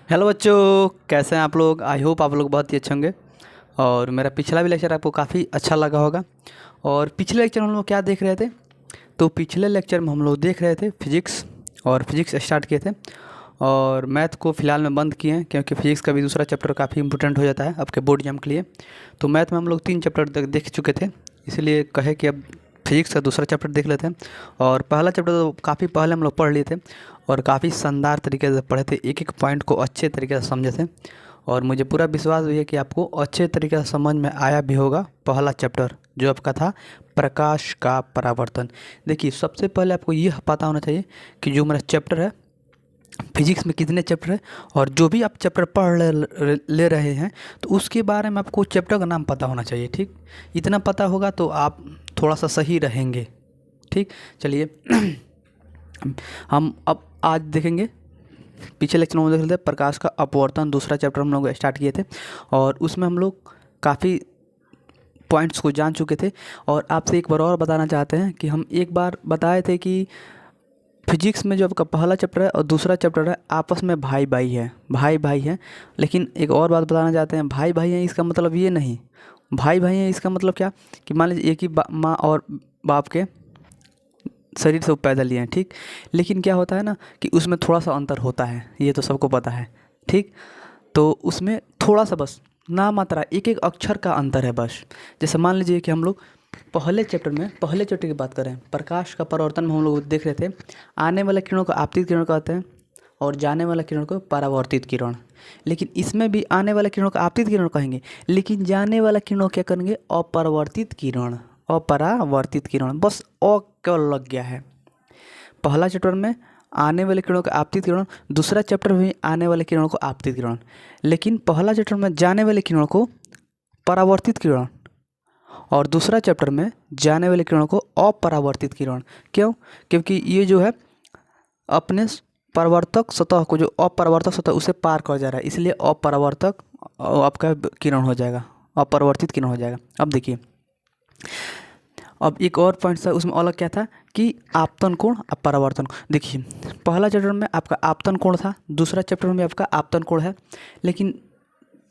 Hello बच्चों, कैसे हैं आप लोग। आई होप आप लोग बहुत ही अच्छे होंगे। और मेरा पिछला भी लेक्चर आपको काफ़ी अच्छा लगा होगा। और पिछले लेक्चर में हम लोग क्या देख रहे थे, तो पिछले लेक्चर में हम लोग देख रहे थे फिजिक्स। और फिजिक्स स्टार्ट किए थे और मैथ को फ़िलहाल में बंद किए हैं, क्योंकि फिजिक्स का भी दूसरा चैप्टर काफ़ी इंपॉर्टेंट हो जाता है आपके बोर्ड एग्जाम के लिए। तो मैथ में हम लोग 3 चैप्टर तक देख चुके थे, इसलिए कहे कि अब फिजिक्स का दूसरा चैप्टर देख लेते हैं। और पहला चैप्टर तो काफ़ी पहले हम लोग पढ़ लिए थे और काफ़ी शानदार तरीके से पढ़े थे, एक एक पॉइंट को अच्छे तरीके से समझे थे। और मुझे पूरा विश्वास भी है कि आपको अच्छे तरीके से समझ में आया भी होगा पहला चैप्टर, जो आपका था प्रकाश का परावर्तन। देखिए, सबसे पहले आपको यह पता होना चाहिए कि जो मेरा चैप्टर है फिजिक्स में कितने चैप्टर है, और जो भी आप चैप्टर पढ़ ले रहे हैं तो उसके बारे में आपको चैप्टर का नाम पता होना चाहिए। ठीक, इतना पता होगा तो आप थोड़ा सा सही रहेंगे। ठीक, चलिए हम अब आज देखेंगे। पिछले लेक्चर में देख रहे थे प्रकाश का अपवर्तन, दूसरा चैप्टर हम लोग स्टार्ट किए थे और उसमें हम लोग काफ़ी पॉइंट्स को जान चुके थे। और आपसे एक बार और बताना चाहते हैं कि हम एक बार बताए थे कि फिजिक्स में जो आपका पहला चैप्टर है और दूसरा चैप्टर है आपस में भाई भाई है, भाई भाई है। लेकिन एक और बात बताना चाहते हैं, भाई भाई हैं इसका मतलब ये नहीं, भाई भाई हैं इसका मतलब क्या, कि मान लीजिए एक ही माँ और बाप के शरीर से वो पैदा लिए हैं। ठीक, लेकिन क्या होता है ना कि उसमें थोड़ा सा अंतर होता है, ये तो सबको पता है। ठीक, तो उसमें थोड़ा सा बस ना मात्रा एक एक अक्षर का अंतर है बस। जैसे मान लीजिए कि हम लोग पहले चैप्टर की बात करें, प्रकाश का परावर्तन में हम लोग देख रहे थे आने वाले किरणों को आपतित किरण कहते हैं और जाने वाला किरण को परावर्तित किरण। लेकिन इसमें भी आने वाले किरणों को आपतित किरण कहेंगे, लेकिन जाने वाला किरणों क्या करेंगे, अपरावर्तित किरण। अपरावर्तित किरण, बस अ केवल लग गया है। पहला चैप्टर में आने वाले किरणों का आपतित किरण, दूसरा चैप्टर में आने वाले किरणों को आपतित किरण, लेकिन पहला चैप्टर में जाने वाले किरणों को परावर्तित किरण और दूसरा चैप्टर में जाने वाले किरणों को अपरावर्तित किरण। क्यों? क्योंकि ये जो है अपने परावर्तक सतह को, जो अपरावर्तक सतह उसे पार कर जा रहा है, इसलिए अपरावर्तक आपका किरण हो जाएगा, अपरावर्तित किरण हो जाएगा। अब देखिए, अब एक और पॉइंट था उसमें अलग क्या था कि आपतन कोण और परावर्तन। देखिए, पहला चैप्टर में आपका आपतन कोण था, दूसरा चैप्टर में आपका आपतन कोण है। लेकिन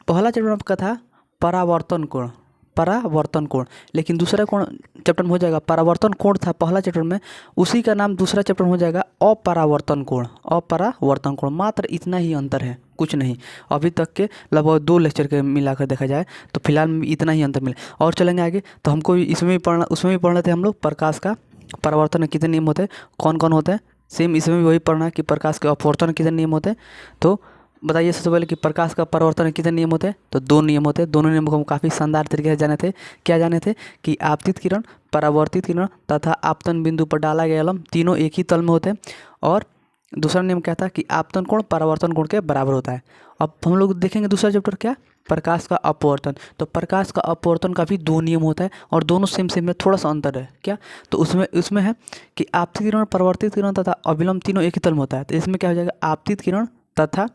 पहला चैप्टर में आपका था परावर्तन कोण, परावर्तन कोण, लेकिन दूसरा कोण चैप्टर में हो जाएगा परावर्तन कोण था पहला चैप्टर में, उसी का नाम दूसरा चैप्टर में हो जाएगा अपरावर्तन कोण। अपरावर्तन कोण, मात्र इतना ही अंतर है, कुछ नहीं। अभी तक के लगभग 2 लेक्चर के मिलाकर देखा जाए तो फिलहाल में इतना ही अंतर मिला। और चलेंगे आगे तो हमको इसमें भी पढ़ना, उसमें भी पढ़ रहे थे हम लोग प्रकाश का परावर्तन में कितने नियम होते हैं, कौन कौन होते हैं। सेम इसमें भी वही पढ़ना है कि प्रकाश के अपवर्तन कितने नियम होते हैं। तो बताइए सबसे पहले कि प्रकाश का परावर्तन में कितने नियम होते हैं, तो 2 नियम होते हैं। दोनों नियमों को हम काफ़ी शानदार तरीके से जाने थे। क्या जाने थे कि आपतित किरण, परावर्तित किरण तथा आपतन बिंदु पर डाला गया एलम तीनों एक ही तल में होते हैं। और दूसरा नियम क्या था कि आपतन कोण परावर्तन कोण के बराबर होता है। अब हम लोग देखेंगे दूसरा चैप्टर क्या, प्रकाश का अपवर्तन। तो प्रकाश का अपवर्तन का भी 2 नियम होता है और दोनों सेम सेम में थोड़ा सा अंतर है। क्या? तो उसमें उसमें है कि आपतित किरण, परावर्तित किरण तथा अविलंब तीनों एक ही तल में होता है। तो इसमें क्या हो जाएगा, आपतित किरण तथा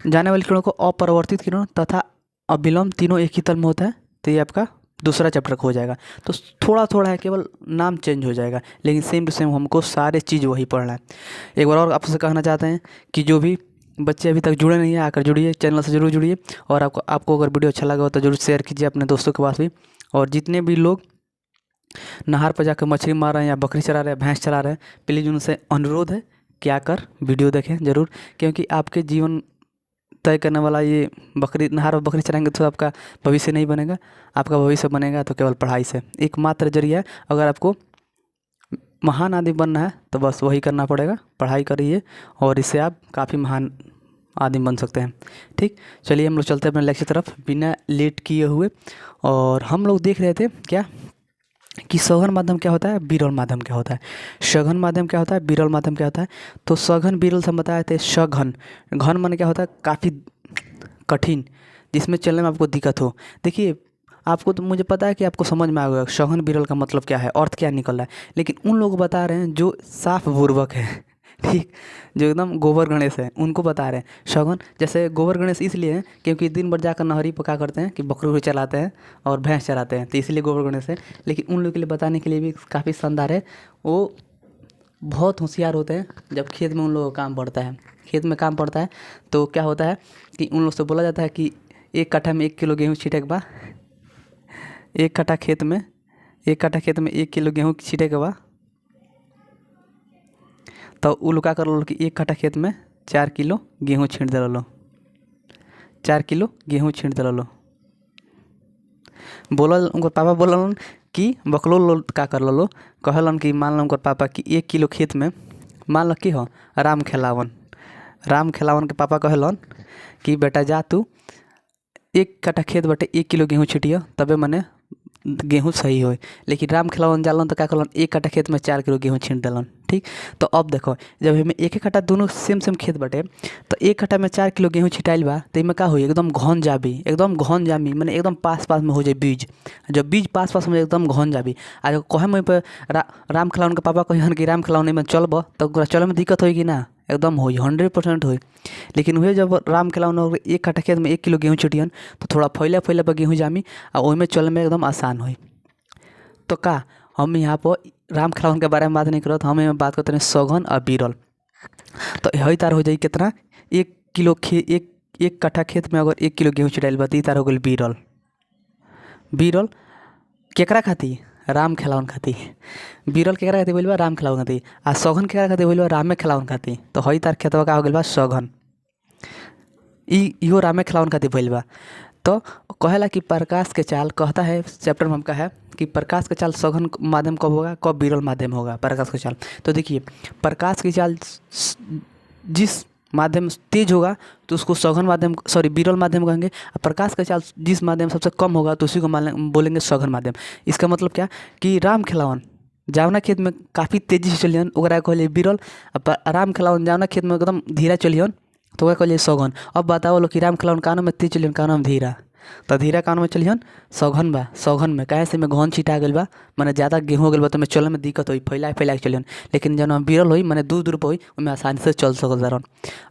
जाने वाली किरणों को अपरावर्तित किरण तथा अविलंब तीनों एक ही तल में होता है। तो ये आपका दूसरा चैप्टर हो जाएगा। तो थोड़ा थोड़ा है, केवल नाम चेंज हो जाएगा, लेकिन सेम टू सेम हमको सारे चीज़ वही पढ़ना है। एक बार और आपसे कहना चाहते हैं कि जो भी बच्चे अभी तक जुड़े नहीं हैं, आकर जुड़िए, चैनल से जरूर जुड़िए। और आपको अगर वीडियो अच्छा लगा हो तो जरूर शेयर कीजिए अपने दोस्तों के पास भी। और जितने भी लोग नहर पर जाकर मछली मार रहे हैं या बकरी चरा रहे हैं, भैंस चला रहे हैं, प्लीज़ उनसे अनुरोध है कि आकर वीडियो देखें ज़रूर। क्योंकि आपके जीवन तय करने वाला ये बकरी, नहर और बकरी चराएंगे तो आपका भविष्य नहीं बनेगा। आपका भविष्य बनेगा तो केवल पढ़ाई से, एकमात्र जरिया है। अगर आपको महान आदमी बनना है तो बस वही करना पड़ेगा, पढ़ाई करिए और इससे आप काफ़ी महान आदमी बन सकते हैं। ठीक, चलिए हम लोग चलते हैं अपने लेक्चर तरफ बिना लेट किए हुए। और हम लोग देख रहे थे क्या कि सघन माध्यम क्या होता है, विरल माध्यम क्या होता है। सघन माध्यम क्या होता है, विरल माध्यम क्या होता है। तो सघन विरल से हम बताए थे। सघन, घन मन क्या होता है, काफ़ी कठिन, जिसमें चलने में आपको दिक्कत हो। देखिए, आपको तो मुझे पता है कि आपको समझ में आ गया सघन विरल का मतलब क्या है, अर्थ क्या निकल रहा है। लेकिन उन लोग को बता रहे हैं जो साफ बुर्बक है ठीक, जो एकदम गोबर गणेश है, उनको बता रहे हैं सघन। जैसे गोबर गणेश इसलिए है क्योंकि दिन भर जाकर नहरी पर क्या करते हैं कि बकरी को चलाते हैं और भैंस चराते हैं, तो इसलिए गोबर गणेश है। लेकिन उन लोगों के लिए बताने के लिए भी काफ़ी शानदार है। वो बहुत होशियार होते हैं जब खेत में उन लोगों का काम पड़ता है। खेत में काम पड़ता है तो क्या होता है कि उन लोग से बोला जाता है कि 1 कट्ठा में 1 किलो गेहूँ छींटे के बा, 1 कट्ठा खेत में 1 किलो गेहूँ छींटे के बा। तो उ लोग का कर लो कि 1 कट्ठा खेत में 4 किलो गेहूँ छींट दिलो, 4 किलो गेहूँ छींट दिलो। बोलल उनकर पापा बोलन कि बकलो लो का कर लो, कहलन कि मान लो उनकर पापा कि 1 किलो खेत में मान लो कि हो राम खेलावन के पापा कहलन कि बेटा जा तू 1 कट्ठा खेत बटे 1 किलो गेहूँ छिटियो तबे मने गेहूँ सही होए। लेकिन राम खेलावन जालन तो क्या करलन 1 कट्ठा खेत में 4 किलो गेहूँ छींट दिलन। ठीक, तो अब देखो जब हमें 1 कट्ठा दोनों सेम खेत बटे तो 1 कट्ठा में 4 किलो गेहूँ छिटाइल बा तो इनमें का होई एकदम घन जामी मैंने एकदम पास में हो जाए बीज। जब बीज पास में एकदम घन जाबी आ जब कहे में पे राम खेलावन के पापा कहन कि राम खेलावन में चलब तो ओकरा चले में दिक्कत होई कि ना, एकदम होई 100% होई। लेकिन वही जब राम खेलावन 1 कट्ठा खेत में 1 किलो गेहूँ छिटियन तो थोड़ा फैला पर गेहूँ जामी और ओहिमे चले में एकदम आसान होई। तो का हम यहाँ पर राम खेलावन के बारे में बात नहीं करत, हम यहाँ बात करते हैं सघन और बिरल। तो यही तार हो जाए कितना 1 कट्ठा खेत में अगर 1 किलो गेहूँ छिटाइल बा तो तार हो गई बिरल केकरा खाती राम खेलावन खाती। बिरल केकरा खाती बोल बा राम खेलावन खाती आ सघन केकरा खाती बोल बा रामे खेलावन खाती। तो हई तार खेतवा का हो गई बा सघन, इहो रामे खेलावन खाती बोल बा। तो कहेला कि प्रकाश के चाल कहता है चैप्टर में हमका है कि प्रकाश का चाल सघन माध्यम कब होगा, कब बिरल माध्यम होगा प्रकाश का चाल। तो देखिए प्रकाश की चाल जिस माध्यम तेज होगा तो उसको सघन माध्यम बिरल माध्यम कहेंगे। प्रकाश का चाल जिस माध्यम सबसे कम होगा तो उसी को बोलेंगे सघन माध्यम। इसका मतलब क्या कि राम खेलावन जावना खेत में काफ़ी तेजी से चलियन ओकरा कहलिए बिरल, राम खेलावन जावना खेत में एकदम धीरा चलियन तो ओकरा कहलिए सघन। अब बताओ लो कि राम खेलावन कानों में तेज चलियन कानों में धीरा, तो धीरा कानों में चलियन सघन बा। सघन में काहे से में घन छिटा गल बा मैंने ज़्यादा गेहूँ हो गल बा तो में चले में दिक्कत होई फैला के चलियन। लेकिन जब बिरल होई मैंने दूर पर होई उनमें आसानी से चल सकल जरन।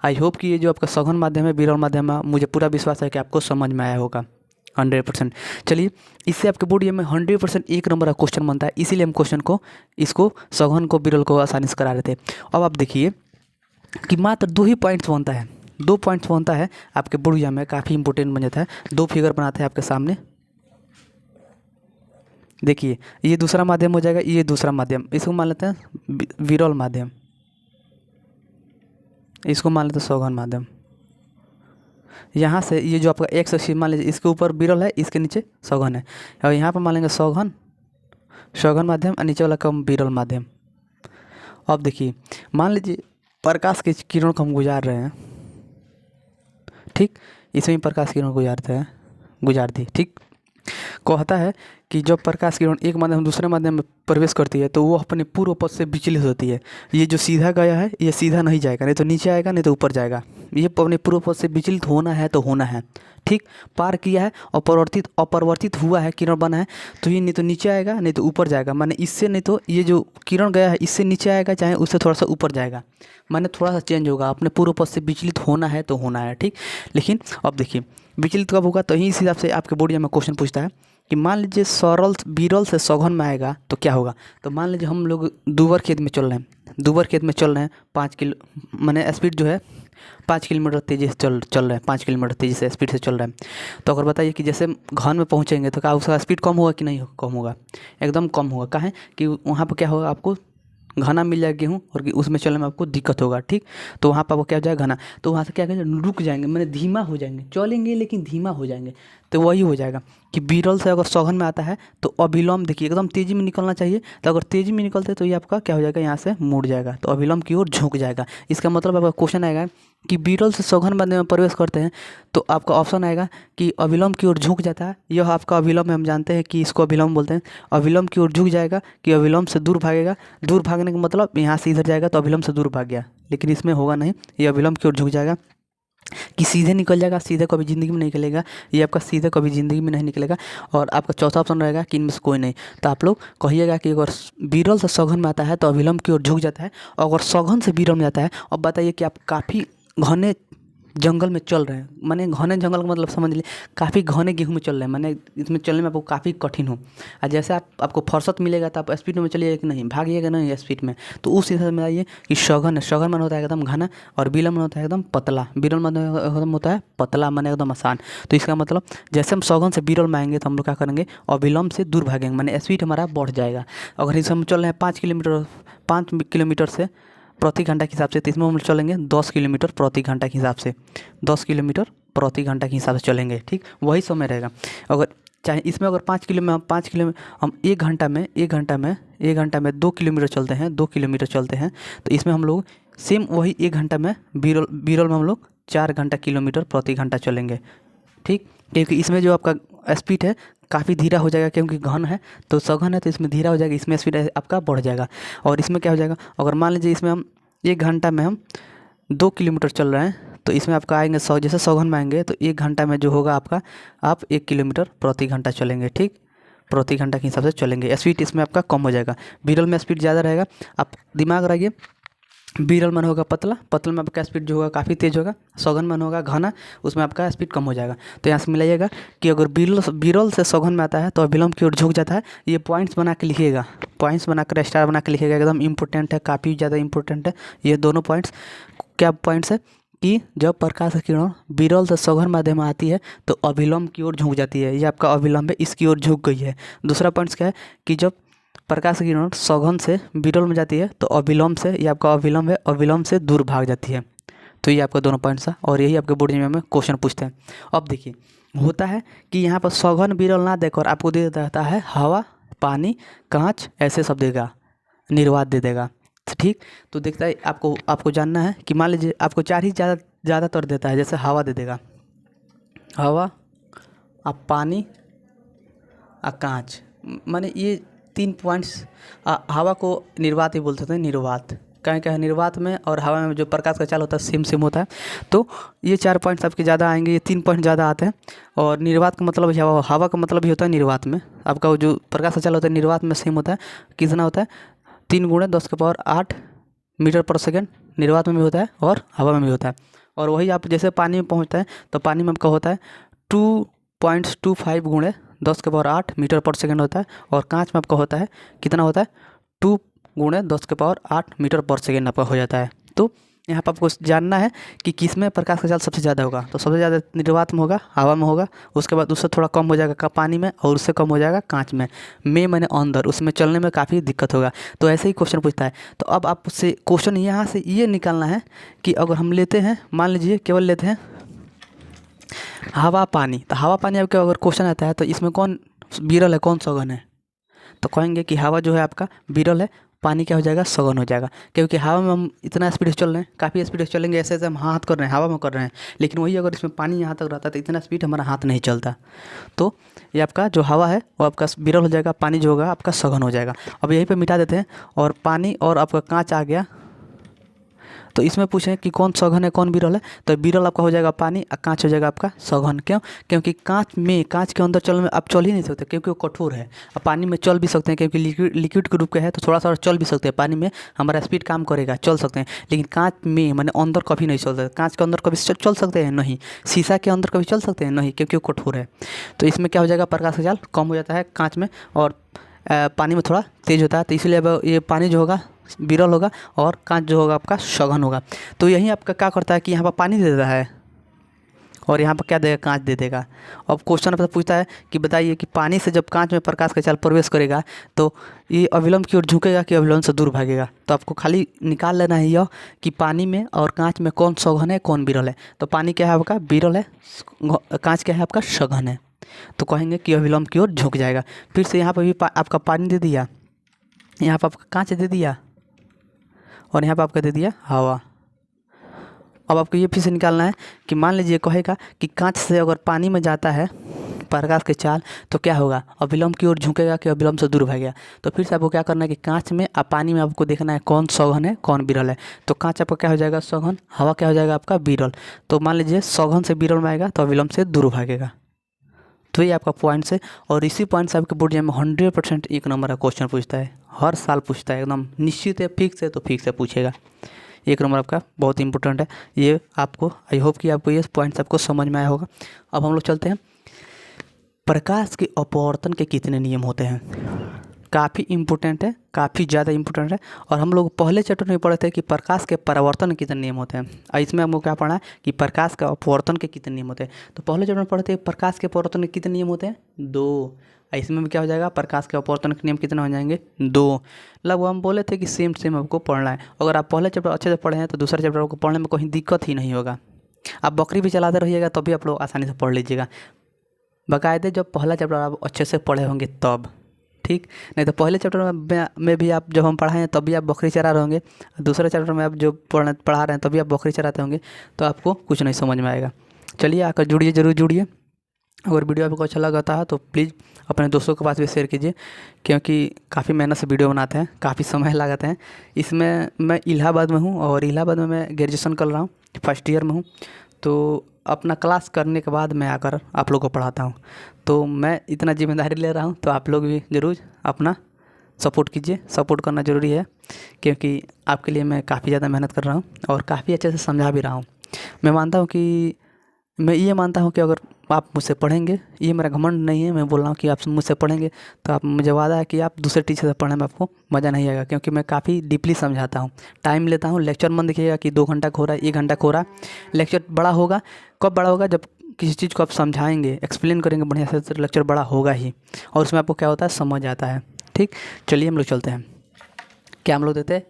आई होप कि ये जो आपका सघन माध्यम है बिरल माध्यम है मुझे पूरा विश्वास है कि आपको समझ में आया होगा 100%। चलिए इससे आपके बोर्ड में 100% 1 नंबर का क्वेश्चन बनता है, इसीलिए हम क्वेश्चन को इसको सघन को बिरल को आसानी से करा रहे थे। अब आप देखिए कि मात्र 2 ही पॉइंट्स बनता है, 2 पॉइंट्स बनता है आपके बोर्ड एग्जाम में, काफ़ी इंपॉर्टेंट बन जाता है। 2 फिगर बनाते हैं आपके सामने, देखिए ये दूसरा माध्यम हो जाएगा, ये दूसरा माध्यम, इसको मान लेते हैं विरल माध्यम, इसको मान लेते हैं सघन माध्यम। यहाँ से ये जो आपका एक्स अक्ष मान लीजिए इसके ऊपर बिरल है इसके नीचे सघन है, और यहाँ पर मान लेंगे सघन माध्यम और नीचे वाला कम बिरल माध्यम। अब देखिए मान लीजिए प्रकाश के किरण को हम गुजार रहे हैं, ठीक, इसमें प्रकाश किरण गुजार दी, ठीक। कहता है कि जब प्रकाश किरण एक माध्यम दूसरे माध्यम में प्रवेश करती है तो वो अपने पूर्व पथ से विचलित होती है। ये जो सीधा गया है ये सीधा नहीं जाएगा, नहीं तो नीचे आएगा नहीं तो ऊपर जाएगा। ये अपने पूर्व पथ से विचलित होना है तो होना है, ठीक। पार किया है और अपरिवर्तित हुआ है, किरण बना है तो ये नहीं तो नीचे आएगा नहीं तो ऊपर जाएगा। माने इससे नहीं तो ये जो किरण गया है इससे नीचे आएगा चाहे उससे थोड़ा सा ऊपर जाएगा, माने थोड़ा सा चेंज होगा। अपने पूर्व पथ से विचलित होना है तो होना है, ठीक। लेकिन अब देखिए विचलित कब होगा, तो यही इस हिसाब से आपके बोर्ड में क्वेश्चन पूछता है कि मान लीजिए बिरल से सघन में आएगा तो क्या होगा। तो मान लीजिए हम लोग दूबर खेत में चल रहे हैं 5 किलो माने स्पीड जो है 5 किलोमीटर तेज़ी से चल रहे हैं, 5 किलोमीटर तेज़ी से स्पीड से चल रहे हैं। तो अगर बताइए कि जैसे घन में पहुंचेंगे तो क्या उसका स्पीड कम होगा कि नहीं कम होगा, एकदम कम होगा। काहे कि वहाँ पर क्या होगा, आपको घना मिल जाएगा गेहूँ और उसमें चलने में आपको दिक्कत होगा, ठीक। तो वहाँ पर आपको क्या हो जाएगा घना, तो वहाँ से क्या करेंगे रुक जाएंगे, मैंने धीमा हो जाएंगे, चलेंगे लेकिन धीमा हो जाएंगे। तो वही हो जाएगा कि बिरल से अगर सघन में आता है तो अभिलंब देखिए एकदम तेज़ी में निकलना चाहिए, तो अगर तेज़ी में निकलते तो ये आपका क्या हो जाएगा यहाँ से मुड़ जाएगा, तो अभिलंब की ओर झुक जाएगा। इसका मतलब आपका क्वेश्चन आएगा कि बिरल से सघन माध्यम में प्रवेश करते हैं तो आपका ऑप्शन आएगा कि अभिलंब की ओर झुक जाता है। यह आपका अभिलंब हम जानते हैं कि इसको अभिलंब बोलते हैं। अभिलंब की ओर झुक जाएगा कि अभिलंब से दूर भागेगा, दूर भागने का मतलब यहाँ से इधर जाएगा तो अभिलंब से दूर भाग गया, लेकिन इसमें होगा नहीं, ये अभिलंब की ओर झुक जाएगा कि सीधे निकल जाएगा, सीधे कभी ज़िंदगी में नहीं निकलेगा, ये आपका सीधे कभी ज़िंदगी में नहीं निकलेगा। और आपका चौथा ऑप्शन रहेगा कि इनमें से कोई नहीं। तो आप लोग कहिएगा कि अगर बिरल से सघन में आता है तो अभिलंब की ओर झुक जाता है, और अगर सघन से बिरल में जाता है। अब बताइए कि आप काफ़ी घने जंगल में चल रहे हैं, माने घने जंगल का मतलब समझ लीजिए काफ़ी घने गेहूँ में चल रहे हैं, माने इसमें चलने में आपको काफ़ी कठिन हो। और जैसे आपको फुर्सत मिलेगा तो आप स्पीड में चलिएगा कि नहीं, भागिएगा नहीं स्पीड में, तो उस हिसाब में आइए कि सघन है, सघन मन होता है एकदम घना, और विरल मन होता है एकदम पतला, विरल मन एकदम होता है पतला माने एकदम आसान। तो इसका मतलब जैसे हम सघन से विरल में आएंगे तो हम लोग क्या करेंगे, अविलंब से दूर भागेंगे, माने स्पीड हमारा बढ़ जाएगा। अगर इस हम चल रहे हैं 5 किलोमीटर से प्रति घंटा के हिसाब से, तो इसमें हम चलेंगे 10 किलोमीटर प्रति घंटा के हिसाब से, 10 किलोमीटर प्रति घंटा के हिसाब से चलेंगे, ठीक, वही समय रहेगा। अगर चाहे इसमें अगर 5 किलो हम 1 घंटा में 2 किलोमीटर चलते हैं, 2 किलोमीटर चलते हैं, तो इसमें हम लोग सेम वही 1 घंटा में विरल में हम लोग 4 घंटा किलोमीटर प्रति घंटा चलेंगे, ठीक। क्योंकि इसमें जो आपका स्पीड है काफ़ी धीरा हो जाएगा, क्योंकि घन है तो सघन है तो इसमें धीरा हो जाएगा, इसमें स्पीड आपका बढ़ जाएगा। और इसमें क्या हो जाएगा, अगर मान लीजिए इसमें हम 1 घंटा में हम 2 किलोमीटर चल रहे हैं, तो इसमें आपका आएंगे जैसे सघन में आएंगे तो 1 घंटा में जो होगा आपका, आप 1 किलोमीटर प्रति घंटा चलेंगे, ठीक, प्रति घंटा के हिसाब से चलेंगे। स्पीड इसमें आपका कम हो जाएगा, विरल में स्पीड ज़्यादा रहेगा। आप दिमाग रखिए, विरल मन होगा पतला, पतला में आपका स्पीड जो होगा काफ़ी तेज़ होगा, सघन मन होगा घना, उसमें आपका स्पीड कम हो जाएगा। तो यहाँ से मिलाइएगा कि अगर विरल से सघन में आता है तो अविलंब की ओर झुक जाता है। ये पॉइंट्स बना के लिखिएगा, पॉइंट्स बनाकर स्टार बना के लिखिएगा, एकदम इंपॉर्टेंट है, काफ़ी ज़्यादा इंपॉर्टेंट है ये दोनों पॉइंट्स। क्या पॉइंट्स है कि जब प्रकाश की किरण विरल से सघन माध्यम में आती है तो अविलंब की ओर झुक जाती है, ये आपका अविलंब है, इसकी ओर झुक गई है। दूसरा पॉइंट्स क्या है कि जब प्रकाश की किरण सघन से विरल में जाती है तो अविलंब से, ये आपका अविलंब है, अविलंब से दूर भाग जाती है। तो ये आपका दोनों पॉइंट्स है, और यही आपके बोर्ड में क्वेश्चन पूछते हैं। अब देखिए होता है कि यहाँ पर सघन विरल ना देकर आपको दे देता है हवा, पानी, कांच, ऐसे सब देगा, निर्वात दे देगा, ठीक। तो देखता है आपको जानना है कि मान लीजिए आपको 4 ही ज़्यादातर देता है, जैसे हवा दे देगा, हवा, आप पानी, कांच, माने ये 3 पॉइंट्स। हवा को निर्वात ही बोल सकते हैं, निर्वात क्या है, निर्वात में और हवा में जो प्रकाश का चाल होता है सेम होता है। तो ये 4 पॉइंट्स आपके ज़्यादा आएंगे, ये 3 पॉइंट ज़्यादा आते हैं। और निर्वात का मतलब हवा का मतलब भी होता है निर्वात में, आपका वो जो प्रकाश का चाल होता है निर्वात में सेम होता है, कितना होता है 3 × 10⁸ मीटर पर सेकेंड, निर्वात में भी होता है और हवा में भी होता है। और वही आप जैसे पानी में पहुँचता है तो पानी में आपका होता है 2.25 × 10⁸ मीटर पर सेकेंड होता है। और कांच में आपका होता है कितना होता है 2 × 10⁸ मीटर पर सेकेंड आपका हो जाता है। तो यहाँ पर आपको जानना है कि किस में प्रकाश का चाल सबसे ज़्यादा होगा, तो सबसे ज़्यादा निर्वात में होगा, हवा में होगा, उसके बाद उससे थोड़ा कम हो जाएगा पानी में, और उससे कम हो जाएगा कांच में मैंने अंदर, उसमें चलने में काफ़ी दिक्कत होगा। तो ऐसे ही क्वेश्चन पूछता है। तो अब आपसे क्वेश्चन यहाँ से ये निकालना है कि अगर हम लेते हैं, मान लीजिए केवल लेते हैं हवा पानी, तो हवा पानी आपका अगर क्वेश्चन आता है तो इसमें कौन विरल है कौन सघन है, तो कहेंगे कि हवा जो है आपका विरल है, पानी क्या हो जाएगा सघन हो जाएगा। क्योंकि हवा में हम इतना स्पीड से चल रहे हैं, काफ़ी स्पीड से चलेंगे, ऐसे ऐसे हम हाथ कर रहे हैं, हवा में कर रहे हैं, लेकिन वही अगर इसमें पानी यहाँ तक रहता तो इतना स्पीड हमारा हाथ नहीं चलता। तो ये आपका जो हवा है वो आपका विरल हो जाएगा, पानी जो होगा आपका सघन हो जाएगा। अब यहीं पर मिटा देते हैं, और पानी और आपका कांच आ गया। तो इसमें पूछें कि कौन सघन है कौन विरल है, तो विरल आपका हो जाएगा पानी, और कांच हो जाएगा आपका सघन। क्यों? क्योंकि कांच के अंदर चलने में आप चल ही नहीं सकते, क्योंकि वो कठोर है। अब पानी में चल भी सकते हैं, क्योंकि लिक्विड के रूप का है, तो थोड़ा सा चल भी सकते हैं, पानी में हमारा स्पीड काम करेगा, चल सकते हैं। लेकिन कांच में मैंने अंदर कभी नहीं चल सकते, कांच के अंदर कभी चल सकते हैं नहीं, शीशा के अंदर कभी चल सकते हैं नहीं, क्योंकि वो कठोर है। तो इसमें क्या हो जाएगा, प्रकाश का जाल कम हो जाता है कांच में, और पानी में थोड़ा तेज़ होता है। तो इसलिए अब ये पानी जो होगा विरल होगा, और कांच जो होगा आपका सघन होगा। तो यही आपका क्या करता है कि यहाँ पर पानी दे देता है, और यहाँ पर क्या देगा, कांच दे देगा। अब क्वेश्चन आपसे पूछता है कि बताइए कि पानी से जब कांच में प्रकाश का जाल प्रवेश करेगा तो ये अविलंब की ओर झुकेगा कि अविलंब से दूर भागेगा। तो आपको खाली निकाल लेना है यह कि पानी में और कांच में कौन सघन है कौन विरल है। तो पानी क्या है आपका विरल है, कांच क्या है आपका सघन है। तो कहेंगे कि अविलंब की ओर झुक जाएगा। फिर से यहाँ पर भी आपका पानी दे दिया, यहाँ पर आपका कांच दे दिया, और यहाँ पर आपका दे दिया हवा। अब आपको ये फिर से निकालना है कि मान लीजिए कहेगा कि कांच से अगर पानी में जाता है प्रकाश के चाल तो क्या होगा, अविलंब की ओर झुकेगा कि अविलंब से दूर भागेगा। तो फिर से आपको क्या करना है कि कांच में और पानी में आपको देखना है कौन सघन है कौन विरल है। तो कांच आपका क्या हो जाएगा सघन, हवा क्या हो जाएगा आपका विरल। तो मान लीजिए सघन से विरल में आएगा तो अविलंब से दूर भागेगा। तो ये आपका पॉइंट्स है, और इसी पॉइंट से आपके बोर्ड में 100% 1 नंबर का क्वेश्चन पूछता है, हर साल पूछता है, एकदम निश्चित है, फिक्स है तो फिक्स है पूछेगा। एक नंबर आपका बहुत इंपॉर्टेंट है। ये आपको आई होप कि आपको ये पॉइंट्स आपको समझ में आया होगा। अब हम लोग चलते हैं, प्रकाश के अपवर्तन के कितने नियम होते हैं। काफ़ी इम्पोर्टेंट है, काफ़ी ज़्यादा इम्पोर्टेंट है। और हम लोग पहले चैप्टर में पढ़े थे कि प्रकाश के परावर्तन के कितने नियम होते हैं, और इसमें हमको क्या पढ़ा है कि प्रकाश का अपवर्तन के कितने नियम होते हैं। तो पहले चैप्टर में पढ़े थे प्रकाश के अपवर्तन के कितने नियम होते हैं, 2। इसमें भी क्या हो जाएगा, प्रकाश के अपवर्तन के नियम कितने हो जाएंगे, 2। लगभग हम बोले थे कि सेम सेम आपको पढ़ना है। अगर आप पहले चैप्टर अच्छे से पढ़े हैं तो दूसरे चैप्टर को पढ़ने में कोई दिक्कत ही नहीं होगा। आप बकरी भी चलाते रहिएगा तब भी आप लोग आसानी से पढ़ लीजिएगा, बाकायदे जब पहला चैप्टर आप अच्छे से पढ़े होंगे तब, ठीक। नहीं तो पहले चैप्टर में भी आप जब हम पढ़ाए हैं तब भी आप बकरी चरा रहे होंगे, दूसरे चैप्टर में आप जो पढ़ा रहे हैं तभी आप बकरी चराते होंगे, तो आपको कुछ नहीं समझ में आएगा। चलिए आकर जुड़िए, ज़रूर जुड़िए। अगर वीडियो आपको अच्छा लगा है तो प्लीज़ अपने दोस्तों के पास भी शेयर कीजिए, क्योंकि काफ़ी मेहनत से वीडियो बनाते हैं, काफ़ी समय लगाते हैं इसमें। मैं इलाहाबाद में हूँ और इलाहाबाद में मैं ग्रेजुएशन कर रहा हूँ, फर्स्ट ईयर में हूँ। तो अपना क्लास करने के बाद मैं आकर आप लोगों को पढ़ाता हूँ, तो मैं इतना जिम्मेदारी ले रहा हूँ, तो आप लोग भी ज़रूर अपना सपोर्ट कीजिए। सपोर्ट करना ज़रूरी है, क्योंकि आपके लिए मैं काफ़ी ज़्यादा मेहनत कर रहा हूँ और काफ़ी अच्छे से समझा भी रहा हूँ। मैं ये मानता हूँ कि अगर आप मुझसे पढ़ेंगे, ये मेरा घमंड नहीं है, मैं बोल रहा हूँ कि आप मुझसे पढ़ेंगे तो आप, मुझे वादा है कि आप दूसरे टीचर से पढ़ने में आपको मज़ा नहीं आएगा, क्योंकि मैं काफ़ी डीपली समझाता हूँ, टाइम लेता हूँ। लेक्चर मन देखिएगा कि 2 घंटा खो रहा है, 1 घंटा खो रहा है। लेक्चर बड़ा होगा, कब बड़ा होगा, जब किसी चीज़ को आप समझाएंगे, एक्सप्लेन करेंगे बढ़िया से, तो लेक्चर बड़ा होगा ही, और उसमें आपको क्या होता है, समझ आता है, ठीक। चलिए हम लोग चलते हैं, क्या हम लोग देते हैं,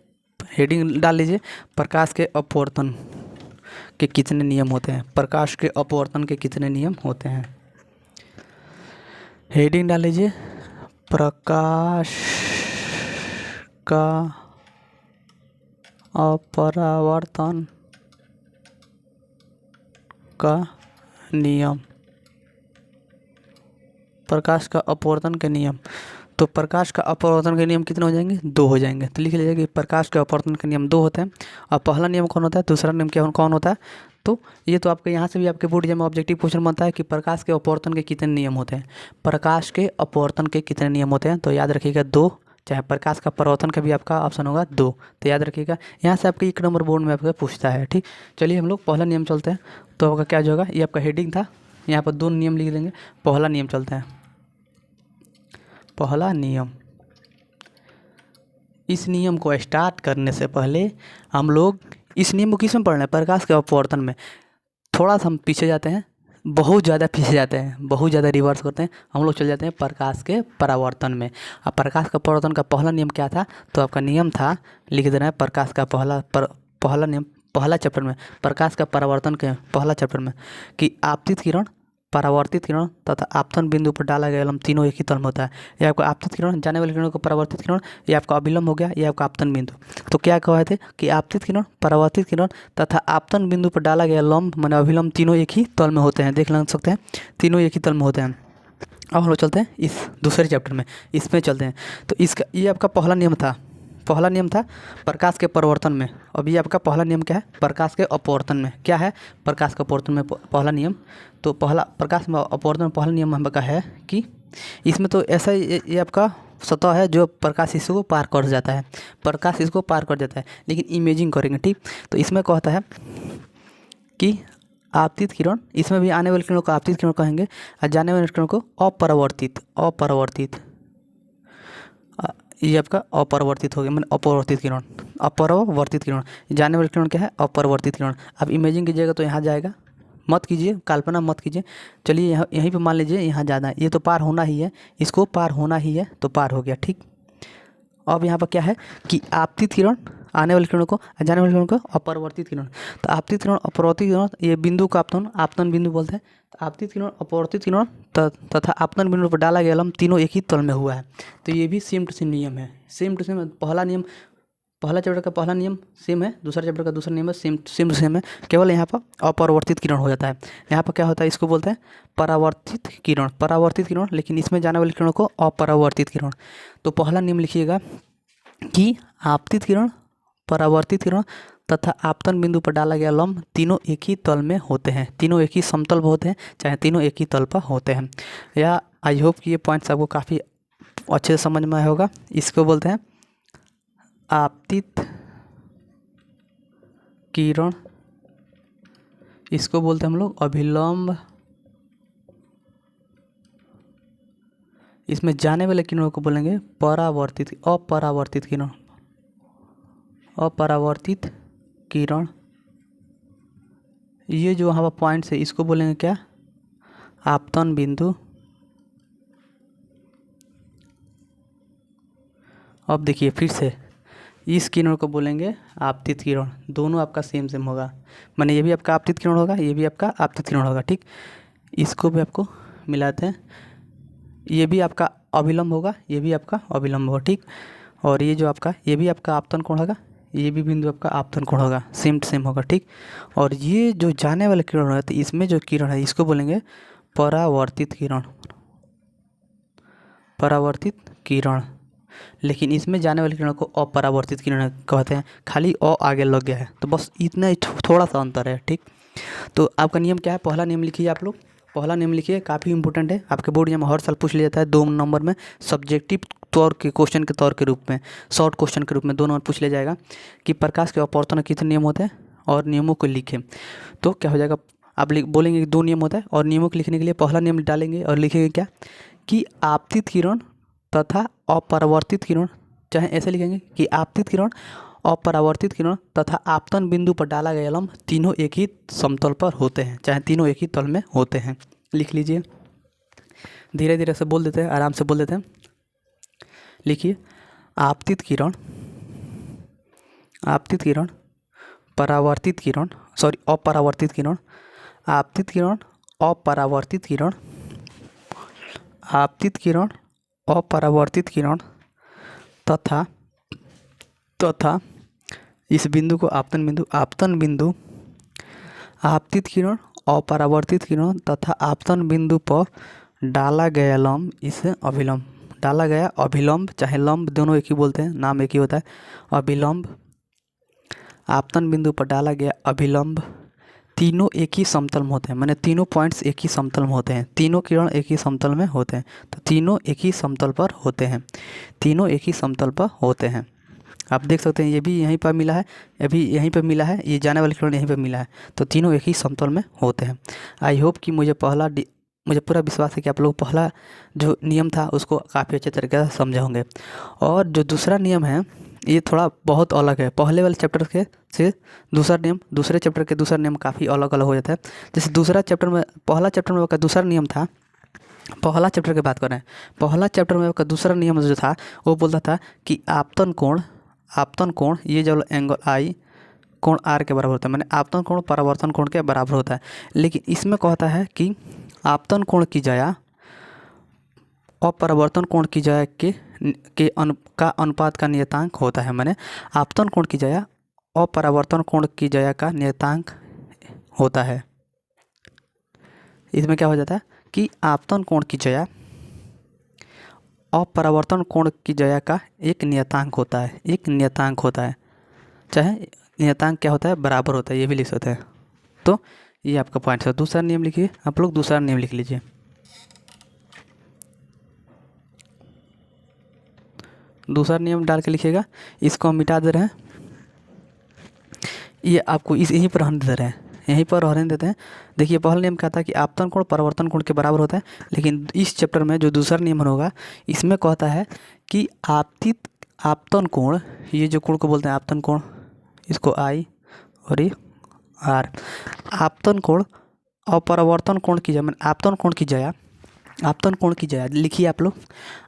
हेडिंग डाल लीजिए, प्रकाश के अपवर्तन के कितने नियम होते हैं। प्रकाश के अपवर्तन के कितने नियम होते हैं, हेडिंग डाल लीजिए, प्रकाश का अपरावर्तन का नियम, प्रकाश का अपवर्तन के नियम। तो प्रकाश का अपवर्तन के नियम कितने हो जाएंगे, 2 हो जाएंगे। तो लिख लीजिए कि प्रकाश के अपवर्तन के नियम 2 होते हैं। और पहला नियम कौन होता है, दूसरा नियम क्या कौन होता है। तो ये तो आपके यहाँ से भी आपके बोर्ड एग्जाम में ऑब्जेक्टिव क्वेश्चन बनता है कि प्रकाश के अपवर्तन के कितने नियम होते हैं। प्रकाश के अपवर्तन के कितने नियम होते हैं, तो याद रखिएगा 2। चाहे प्रकाश का परावर्तन का भी आपका ऑप्शन होगा 2, तो याद रखिएगा। यहाँ से आपके 1 नंबर बोर्ड में आपका पूछता है, ठीक। चलिए हम लोग पहला नियम चलते हैं। तो आपका क्या जो होगा, ये आपका हेडिंग था, यहाँ पर 2 नियम लिख देंगे। पहला नियम चलते हैं, पहला नियम। इस नियम को स्टार्ट करने से पहले हम लोग इस नियम को किस में पढ़ना है, प्रकाश के अपवर्तन में। थोड़ा सा हम पीछे जाते हैं, बहुत ज़्यादा पीछे जाते हैं, बहुत ज़्यादा रिवर्स करते हैं, हम लोग चल जाते हैं प्रकाश के परावर्तन में। अब प्रकाश का परावर्तन का पहला नियम क्या था, तो आपका नियम था, लिख देना है, प्रकाश का पहला नियम, पहला चैप्टर में प्रकाश का परावर्तन के पहला चैप्टर में, कि आपतित किरण, परावर्तित किरण तथा आपतन बिंदु पर डाला गया एलम तीनों एक ही तल में होता है। ये आपका आपतित किरण, जाने वाले किरणों को परावर्तित किरण, ये आपका अभिलंब हो गया, ये आपका आपतन बिंदु। तो क्या कहे थे कि आपतित किरण, परावर्तित किरण तथा आपतन बिंदु पर डाला गया लंब माने अभिलंब तीनों एक ही तल में होते हैं। देख लग सकते हैं, तीनों एक ही तल में होते हैं। अब हम लोग चलते हैं इस दूसरे चैप्टर में, इसमें चलते हैं। तो इसका ये आपका पहला नियम था, पहला नियम था प्रकाश के परिवर्तन में। अब ये आपका पहला नियम क्या है, प्रकाश के अपवर्तन में। क्या है, प्रकाश के अपवर्तन में पहला नियम। तो पहला प्रकाश में अपवर्तन में पहला नियम आपका है कि इसमें तो ऐसा ये आपका सतह है जो प्रकाश इसको पार कर जाता है, प्रकाश इसको पार कर जाता है, लेकिन इमेजिंग करेंगे, ठीक। तो इसमें कहता है कि आपतित किरण, इसमें भी आने वाले किरणों को आपतित किरण कहेंगे, और जाने वाले किरणों को अपरावर्तित, अपरावर्तित, ये आपका अपरिवर्तित हो गया, मैंने अपरिवर्तित किरण, अपरिवर्तित किरण। जाने वाले किरण क्या है, अपरिवर्तित किरण। आप इमेजिंग कीजिएगा तो यहाँ जाएगा, मत कीजिए, कल्पना मत कीजिए। चलिए यहाँ यहीं पे मान लीजिए यहाँ ज़्यादा है, ये तो पार होना ही है, इसको पार होना ही है, तो पार हो गया, ठीक। अब यहाँ पर क्या है कि आपतित किरण आने वाले किरणों को, जाने वाले किरणों को अपरिवर्तित किरण। तो आपतित किरण, अपरिवर्तित किरण, ये बिंदु का आपतन, आपतन बिंदु बोलते हैं। तो आपतित किरण, अपरिवर्तित किरण तथा आपतन बिंदु पर डाला गया लंब तीनों एक ही तल में हुआ है। तो ये भी सेम टू सेम नियम है, सेम टू सेम। पहला नियम, पहला चैप्टर का पहला नियम सेम है, दूसरा चैप्टर का दूसरा नियम है, सेम टू सेम है। केवल यहाँ पर अपरिवर्तित किरण हो जाता है। यहाँ पर क्या होता है, इसको बोलते हैं परावर्तित किरण, परावर्तित किरण, लेकिन इसमें जाने वाले किरणों को अपरावर्तित किरण। तो पहला नियम लिखिएगा कि आपतित किरण, परावर्तित किरण तथा आपतन बिंदु पर डाला गया लंब तीनों एक ही तल में होते हैं, तीनों एक ही समतल पर होते हैं, चाहे तीनों एक ही तल पर होते हैं। या आई होप कि ये पॉइंट्स आपको काफ़ी अच्छे से समझ में आया होगा। इसको बोलते हैं आपतित किरण, इसको बोलते हैं हम लोग अभिलंब। इसमें जाने वाले किरणों को बोलेंगे परावर्तित, अपरावर्तित किरण, अपरावर्तित किरण। ये जो हवा पॉइंट्स है इसको बोलेंगे क्या, आपतन बिंदु। अब देखिए फिर से, इस किरण को बोलेंगे आपतित किरण। दोनों आपका सेम सेम होगा, माने ये भी आपका आपतित किरण होगा, ये भी आपका आपतित किरण होगा, ठीक। इसको भी आपको मिलाते हैं, ये भी आपका अभिलंब होगा, ये भी आपका अभिलंब होगा, ठीक। और ये जो आपका, ये भी आपका आपतन कोण होगा, ये भी बिंदु आपका आपतन कोण होगा, सेम सेम होगा, ठीक। और ये जो जाने वाले किरण होगा, तो इसमें जो किरण है इसको बोलेंगे परावर्तित किरण, परावर्तित किरण। लेकिन इसमें जाने वाली किरण को अपरावर्तित किरण कहते हैं, खाली अ आगे लग गया है, तो बस इतना ही थोड़ा सा अंतर है, ठीक। तो आपका नियम क्या है, पहला नियम लिखिए आप लोग, पहला नियम लिखिए, काफ़ी इंपॉर्टेंट है, आपके बोर्ड एग्जाम हर साल पूछ लिया जाता है 2 नंबर में, सब्जेक्टिव तौर के क्वेश्चन के तौर के रूप में, शॉर्ट क्वेश्चन के रूप में 2 नंबर पूछ लिया जाएगा कि प्रकाश के अपवर्तन कितने नियम होते हैं और नियमों को लिखें। तो क्या हो जाएगा, आप बोलेंगे कि 2 नियम होता है, और नियमों को लिखने के लिए पहला नियम डालेंगे और लिखेंगे क्या कि आपतित किरण तथा अपरावर्तित किरण, चाहे ऐसे लिखेंगे कि आपतित किरण, अपरावर्तित किरण तथा आपतन बिंदु पर डाला गया लंब तीनों एक ही समतल पर होते हैं, चाहे तीनों एक ही तल में होते हैं। लिख लीजिए, धीरे धीरे से बोल देते हैं, आराम से बोल देते हैं। लिखिए, आपतित किरण, आपतित किरण, परावर्तित किरण, सॉरी अपरावर्तित किरण, आपतित किरण, अपरावर्तित किरण, आपतित किरण, अपरावर्तित किरण तथा तथा इस बिंदु को आपतन बिंदु, आपतन बिंदु, आपतित किरण, अपरावर्तित किरण तथा आपतन बिंदु पर डाला गया लंब, इसे अभिलंब, डाला गया अभिलंब, चाहे लंब दोनों एक ही बोलते हैं, नाम एक ही होता है, अभिलंब, आपतन बिंदु पर डाला गया अभिलंब तीनों एक ही समतल में होते हैं, माने तीनों पॉइंट्स एक ही समतल में होते हैं, तीनों किरण एक ही समतल में होते हैं, तो तीनों एक ही समतल पर होते हैं, तीनों एक ही समतल पर होते हैं। आप देख सकते हैं ये भी यहीं पर मिला है, ये भी यहीं पर मिला है, ये जाने वाली किरण यहीं पर मिला है, तो तीनों एक ही समतल में होते हैं। आई होप कि मुझे पूरा विश्वास है कि आप लोग पहला जो नियम था उसको काफ़ी अच्छे तरीके से समझे होंगे। और जो दूसरा नियम है ये थोड़ा बहुत अलग है, पहले वाले चैप्टर के से दूसरा नियम, दूसरे चैप्टर के दूसरा नियम काफ़ी अलग अलग हो जाता है। जैसे दूसरा चैप्टर में, पहला चैप्टर में का दूसरा नियम था, पहला चैप्टर की बात कर रहे हैं, पहला चैप्टर में का दूसरा नियम जो था वो बोलता था कि आपतन कोण, आपतन कोण, ये जो एंगल आई कोण आर के बराबर होता है, मैंने आपतन कोण परावर्तन कोण के बराबर होता है। लेकिन इसमें कहता है कि आपतन कोण की जया अपरावर्तन कोण की जया का अनुपात का नियतांक होता है, मैंने आपतन कोण की जया अपरावर्तन कोण की जया का नियतांक होता है। इसमें क्या हो जाता है कि आपतन कोण की जया अपरावर्तन कोण की जया का एक नियतांक होता है, एक नियतांक होता है, चाहे नियतांक क्या होता है, बराबर होता है, ये भी लिख सकते हैं। तो ये आपका पॉइंट है। दूसरा नियम लिखिए आप लोग, दूसरा नियम लिख लीजिए, दूसरा नियम डाल के लिखिएगा। इसको हम मिटा दे रहे हैं, ये आपको इस यहीं पर रहने दे रहे हैं, यहीं पर रहने देते हैं। देखिए पहला नियम कहता है कि आपतन कोण परावर्तन कोण के बराबर होता है, लेकिन इस चैप्टर में जो दूसरा नियम होगा इसमें कहता है कि आपतित आपतन कोण, ये जो कोण को बोलते हैं आपतन कोण, इसको आई और ये आर, आपतन कोण अपरावर्तन कोण की जया, आपतन कोण की जया, आपतन कोण की जया लिखिए आप लोग,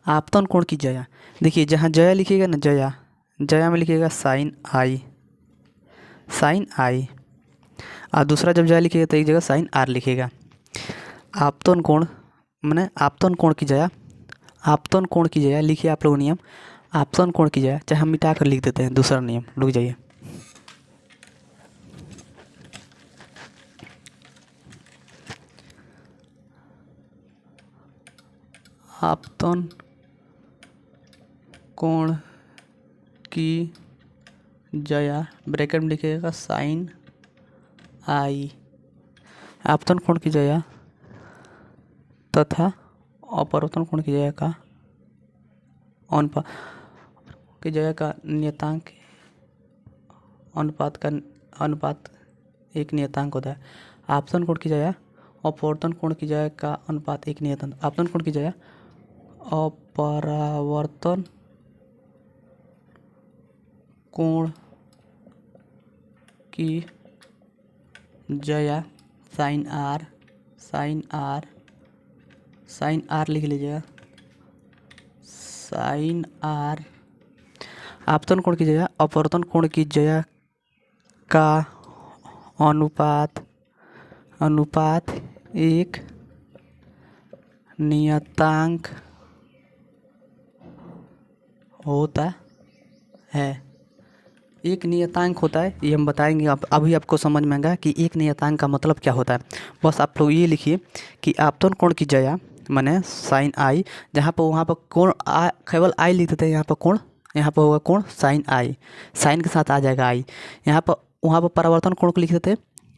आपतन कोण की जया। देखिए जहाँ जया लिखिएगा ना, जया, जया में लिखिएगा साइन आई, साइन आई, और दूसरा जब जया लिखिएगा तो एक जगह साइन आर लिखिएगा। आपतन कोण मैंने आपतन कोण की जया, आपतन कोण की जया लिखिए आप लोग नियम, आपतन कोण की जया, चाहे हम मिटा कर लिख देते हैं दूसरा नियम, रुक जाइए। आपतन कोण की जया ब्रैकेट में लिखिएगा साइन आई, आपतन कोण की जया तथा अपवर्तन कोण की जया का अनुपात की जया का नियतांक अनुपात का अनुपात एक नियतांक होता है। आपतन कोण की जगह अपवर्तन कोण की जगह का अनुपात एक नियतांक, आपतन कोण की जगह अपरावर्तन कोण की जया साइन आर लिख लीजिएगा, साइन आर। आपतन कोण की जगह अपवर्तन कोण की जया का अनुपात एक नियतांक होता है। एक नियतांक होता है, ये हम बताएंगे। आप अभी आपको समझ में आएगा कि एक नियतांक का मतलब क्या होता है। बस आप लोग ये लिखिए कि आपतन कोण की जया माने साइन आई, जहाँ पर वहाँ पर कोण केवल आई लिखते थे, यहाँ पर कोण, यहाँ पर होगा कोण साइन आई, साइन के साथ आ जाएगा आई। यहाँ पर वहाँ पर परावर्तन कोण को लिखते थे,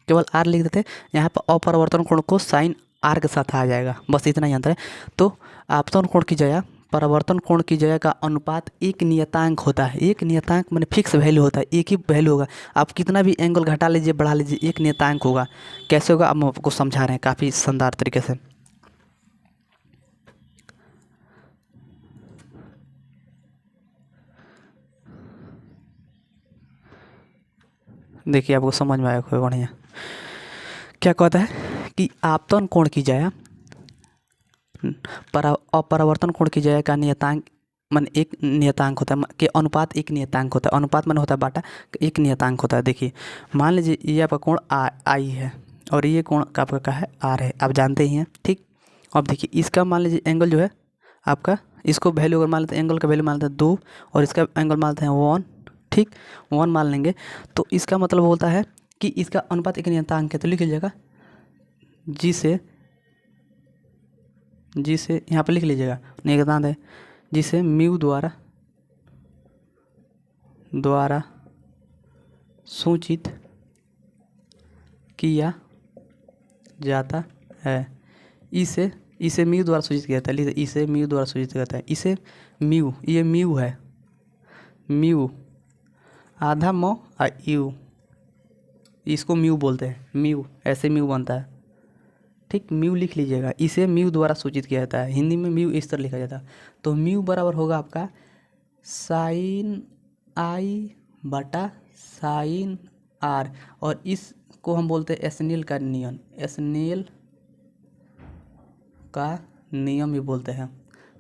केवल आर लिखते थे, यहाँ पर अपरावर्तन कोण को साइन आर के साथ आ जाएगा। बस इतना ही अंतर है। तो आपतन कोण की जया परावर्तन कोण की जगह का अनुपात एक नियतांक होता है। एक नियतांक माने फिक्स वैल्यू होता है, एक ही वैल्यू होगा। आप कितना भी एंगल घटा लीजिए बढ़ा लीजिए, एक नियतांक होगा। कैसे होगा हम आपको समझा रहे हैं काफ़ी शानदार तरीके से। देखिए आपको समझ में आया कोई बढ़िया। क्या कहता है कि आपतन कोण की जगह अपरावर्तन कोण की जगह का नियतांक मन एक नियतांक होता है के अनुपात एक नियतांक होता है। अनुपात मन होता है बाटा, एक नियतांक होता है। देखिए मान लीजिए ये आपका कोण आई है और ये कोण का आपका क्या है आर है, आप जानते ही हैं। ठीक, अब देखिए इसका मान लीजिए एंगल जो है आपका, इसको वैल्यू अगर मान लेते हैं, एंगल का वैल्यू मान लेते हैं 2 और इसका एंगल मान लेते हैं 1। ठीक, 1 मान लेंगे तो इसका मतलब होता है कि इसका अनुपात एक नियतांक है। तो लिख लीजिएगा जिसे यहाँ पर लिख लीजिएगा नियतांक है, जिसे म्यू द्वारा सूचित किया जाता है। इसे म्यू द्वारा सूचित किया जाता है। लीजिए इसे म्यू द्वारा सूचित किया जाता है। इसे म्यू, ये म्यू है, म्यू आधा मो और यू, इसको म्यू बोलते हैं। म्यू ऐसे म्यू बनता है। ठीक, म्यू लिख लीजिएगा। इसे म्यू द्वारा सूचित किया जाता है। हिंदी में म्यू इस तरह लिखा जाता है। तो म्यू बराबर होगा आपका साइन आई बटा साइन आर, और इसको हम बोलते हैं एस्नेल का नियम। एस्नेल का नियम भी बोलते हैं।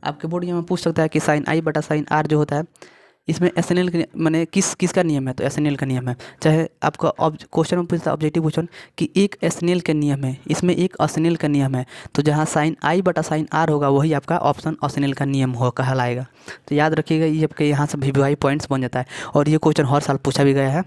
आपके बोर्ड में पूछ सकता है कि साइन आई बटा साइन आर जो होता है, इसमें एसएनएल के माने किसका नियम है। तो एसएनएल का नियम है। चाहे आपका क्वेश्चन में पूछता है ऑब्जेक्टिव क्वेश्चन कि एक एसएनएल का नियम है, इसमें एक एसएनएल का नियम है, तो जहाँ साइन आई बटा साइन आर होगा वही आपका ऑप्शन एसएनएल का नियम हो कहलाएगा। तो याद रखिएगा, ये आपके यहाँ से वीवीआई पॉइंट्स बन जाता है। और ये क्वेश्चन हर साल पूछा भी गया है,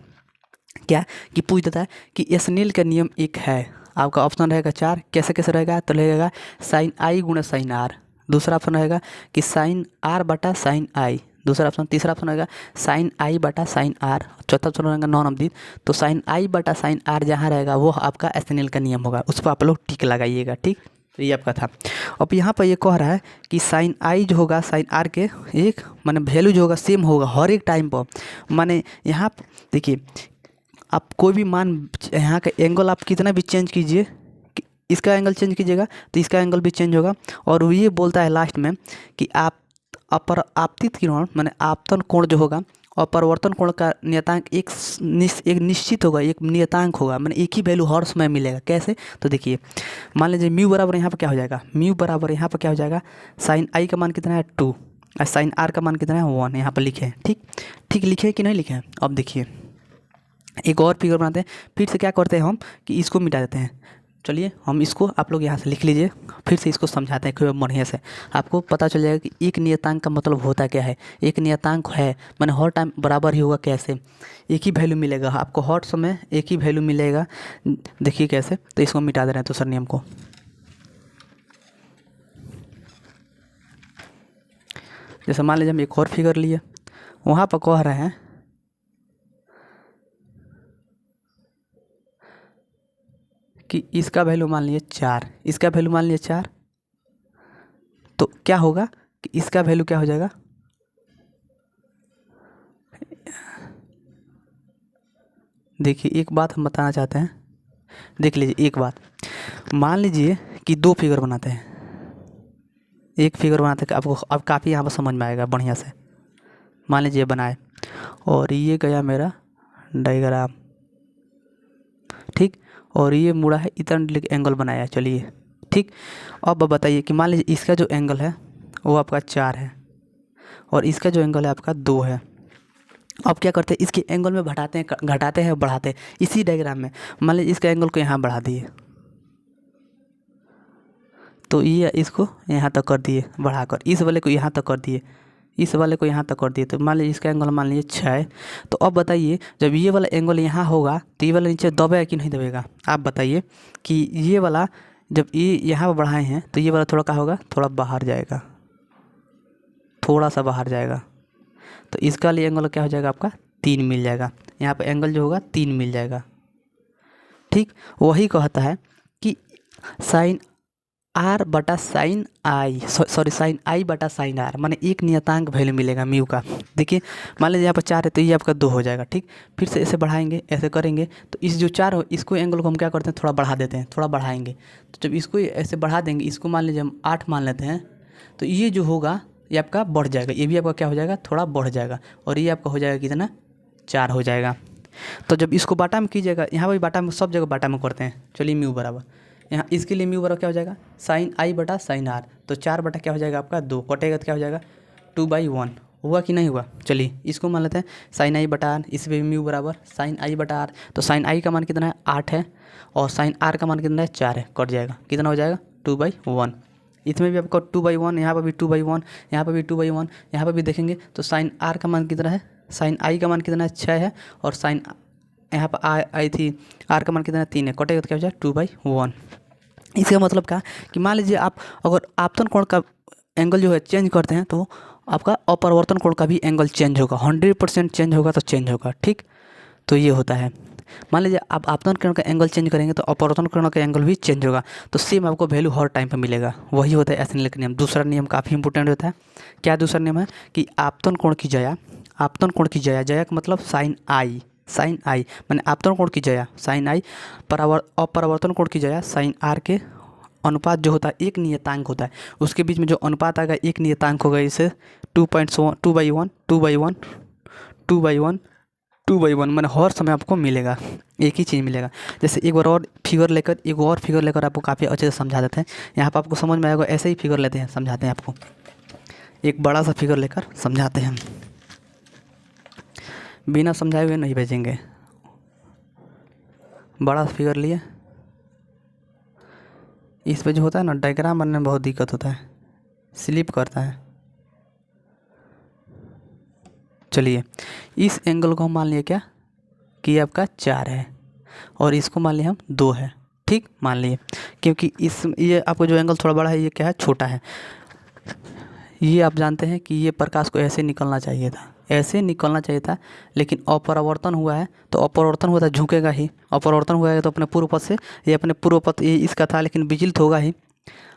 क्या कि पूछ देता है कि एसएनएल का नियम एक है। आपका ऑप्शन रहेगा 4। कैसे कैसे रहेगा, तो रहेगा साइन आई गुणा साइन आर। दूसरा ऑप्शन रहेगा कि साइन आर बटा साइन आई। दूसरा ऑप्शन, तीसरा ऑप्शन रहेगा साइन आई बटा साइन आर। चौथा ऑप्शन रहेगा नॉन अवधित। तो साइन आई बटा साइन आर जहाँ रहेगा वो आपका एसएनएल का नियम होगा, उस पर आप लोग टिक लगाइएगा। ठीक, तो ये आपका था। अब यहाँ पर ये कह रहा है कि साइन आई जो होगा साइन आर के एक माने वैल्यू जो होगा सेम होगा हर एक टाइम पर। माने यहाँ देखिए आप कोई भी मान, यहाँ का एंगल आप कितना भी चेंज कीजिए, इसका एंगल चेंज कीजिएगा तो इसका एंगल भी चेंज होगा। और ये बोलता है लास्ट में कि आप आपतित किरण माने आपतन कोण जो होगा और परिवर्तन कोण का नियतांक एक निश्चित होगा, एक नियतांक होगा, माने एक ही वैल्यू हर समय मिलेगा। कैसे, तो देखिए मान लीजिए म्यू बराबर यहाँ पर क्या हो जाएगा, म्यू बराबर यहाँ पर क्या हो जाएगा, साइन आई का मान कितना है 2 और साइन आर का मान कितना है 1। यहाँ पर लिखे हैं। ठीक लिखे हैं कि नहीं लिखे हैं। अब देखिए एक और फिगर बनाते हैं। फिर से क्या करते हैं हम कि इसको मिटा देते हैं। चलिए हम इसको, आप लोग यहाँ से लिख लीजिए, फिर से इसको समझाते हैं खूब बढ़िया से। आपको पता चल जाएगा कि एक नियतांक का मतलब होता क्या है। एक नियतांक है मैंने हर टाइम बराबर ही होगा। कैसे, एक ही वैल्यू मिलेगा आपको हर समय, एक ही वैल्यू मिलेगा। देखिए कैसे, तो इसको मिटा दे रहे हैं दूसरे नियम को। जैसे मान लीजिए हम एक और फिगर लिए, वहाँ पर कह रहे हैं कि इसका वैल्यू मान लीजिए 4, इसका वैल्यू मान लीजिए 4, तो क्या होगा कि इसका वैल्यू क्या हो जाएगा, देखिए एक बात हम बताना चाहते हैं, देख लीजिए एक बात। मान लीजिए कि दो फिगर बनाते हैं, एक फिगर बनाते हैं, आपको अब काफ़ी यहाँ पर समझ में आएगा बढ़िया से। मान लीजिए बनाए और ये गया मेरा डायग्राम, ठीक, और ये मुड़ा है, इतना एंगल बनाया, चलिए ठीक। अब बताइए कि मान लीजिए इसका जो एंगल है वो आपका 4 है और इसका जो एंगल है आपका 2 है। अब क्या करते हैं, इसके एंगल में घटाते हैं, घटाते हैं, बढ़ाते हैं। इसी डायग्राम में मान लीजिए इसका एंगल को यहाँ बढ़ा दिए, तो ये इसको यहाँ तक कर दिए बढ़ाकर, इस वाले को यहाँ तक कर दिए, इस वाले को यहाँ तक कर दिए, तो मान लीजिए इसका एंगल मान लीजिए 6 है। तो अब बताइए जब ये वाला एंगल यहाँ होगा तो ये वाला नीचे दबेगा कि नहीं दबेगा? आप बताइए कि ये वाला जब ये यहाँ पर बढ़ाए हैं तो ये वाला थोड़ा क्या होगा, थोड़ा बाहर जाएगा, थोड़ा सा बाहर जाएगा। तो इसका लिए एंगल क्या हो जाएगा आपका 3 मिल जाएगा, यहाँ पर एंगल जो होगा 3 मिल जाएगा, ठीक। वही कहता है कि साइन आर बटा साइन आई, सॉरी साइन आई बटा साइन आर, माने एक नियतांक वैल्यू मिलेगा म्यू का। देखिए मान लीजिए यहाँ पर 4 है तो ये आपका 2 हो जाएगा, ठीक। फिर से ऐसे बढ़ाएंगे, ऐसे करेंगे तो इस जो 4 हो इसको एंगल को हम क्या करते हैं, थोड़ा बढ़ा देते हैं, थोड़ा बढ़ाएंगे। तो जब इसको ऐसे बढ़ा देंगे, इसको मान लीजिए हम 8 मान लेते हैं, तो ये जो होगा ये आपका बढ़ जाएगा, ये भी आपका क्या हो जाएगा, थोड़ा बढ़ जाएगा, और ये आपका हो जाएगा कितना, 4 हो जाएगा। तो जब इसको बाटा में कीजिएगा, यहाँ पर बाटा में, सब जगह बाटा में करते हैं, चलिए म्यू बराबर, यहाँ इसके लिए म्यू बराबर क्या हो जाएगा, साइन आई बटा साइन आर। तो 4 बटा क्या हो जाएगा आपका 2, कटेगा तो क्या हो जाएगा 2/1, हुआ कि नहीं हुआ? चलिए इसको मान लेते हैं साइन आई बटा आर, इस पर म्यू बराबर साइन आई बटा आर। तो साइन आई का मान कितना है 8 है और साइन आर का मान कितना है 4 है, कट जाएगा, कितना हो जाएगा 2/1। इसमें भी आपको 2/1, यहाँ पर भी 2/1, यहाँ पर भी 2/1, यहाँ पर भी देखेंगे तो साइन आर का मान कितना है, साइन आई का मान कितना है 6 है, और साइन यहाँ पर आई थी आर का मान कितना है 3 है, कटेगा तो क्या हो जाएगा 2/1। इसका मतलब क्या कि मान लीजिए आप अगर आपतन कोण का एंगल जो है चेंज करते हैं तो आपका अपरिवर्तन कोण का भी एंगल चेंज होगा, 100% चेंज होगा तो चेंज होगा, ठीक। तो ये होता है, मान लीजिए आप आपतन कोण का एंगल चेंज करेंगे तो अपवर्तन कोण का एंगल भी चेंज होगा, तो सेम आपको वैल्यू हर टाइम पे मिलेगा। वही होता है एस्नेलिक नियम। दूसरा नियम काफ़ी इंपॉर्टेंट होता है। क्या दूसरा नियम है कि आपतन कोण की जया, आपतन कोण की जया, जया का मतलब साइन आई, साइन आई मैंने आपतन कोण की जया साइन आई, अपरिवर्तन कोण की जया साइन आर के अनुपात जो होता है एक नियतांक होता है, उसके बीच में जो अनुपात आएगा एक नियतांक होगा, इसे 2/1 2/1 मैंने हर समय आपको मिलेगा, एक ही चीज़ मिलेगा। जैसे एक बार और फिगर लेकर, एक और फिगर लेकर आपको काफ़ी अच्छे से समझा देते हैं, यहाँ पर आपको समझ में आएगा। ऐसे ही फिगर लेते हैं, समझाते हैं आपको, एक बड़ा सा फिगर लेकर समझाते हैं, बिना समझाए हुए नहीं भेजेंगे। बड़ा सा फिगर लिए, इस पे जो होता है ना डायग्राम बनने में बहुत दिक्कत होता है, स्लिप करता है। चलिए इस एंगल को हम मान लिए क्या कि आपका 4 है और इसको मान लिए हम 2 है, ठीक, मान लिए, क्योंकि इस ये आपको जो एंगल थोड़ा बड़ा है ये क्या है, छोटा है। ये आप जानते हैं कि ये प्रकाश को ऐसे निकलना चाहिए था, ऐसे निकलना चाहिए था, लेकिन अपरावर्तन हुआ है, तो अपरावर्तन हुआ था झुकेगा ही, अपरावर्तन हुआ है तो अपने पूर्व पथ से, ये अपने पूर्व पथ ये इसका था लेकिन विचलित होगा ही।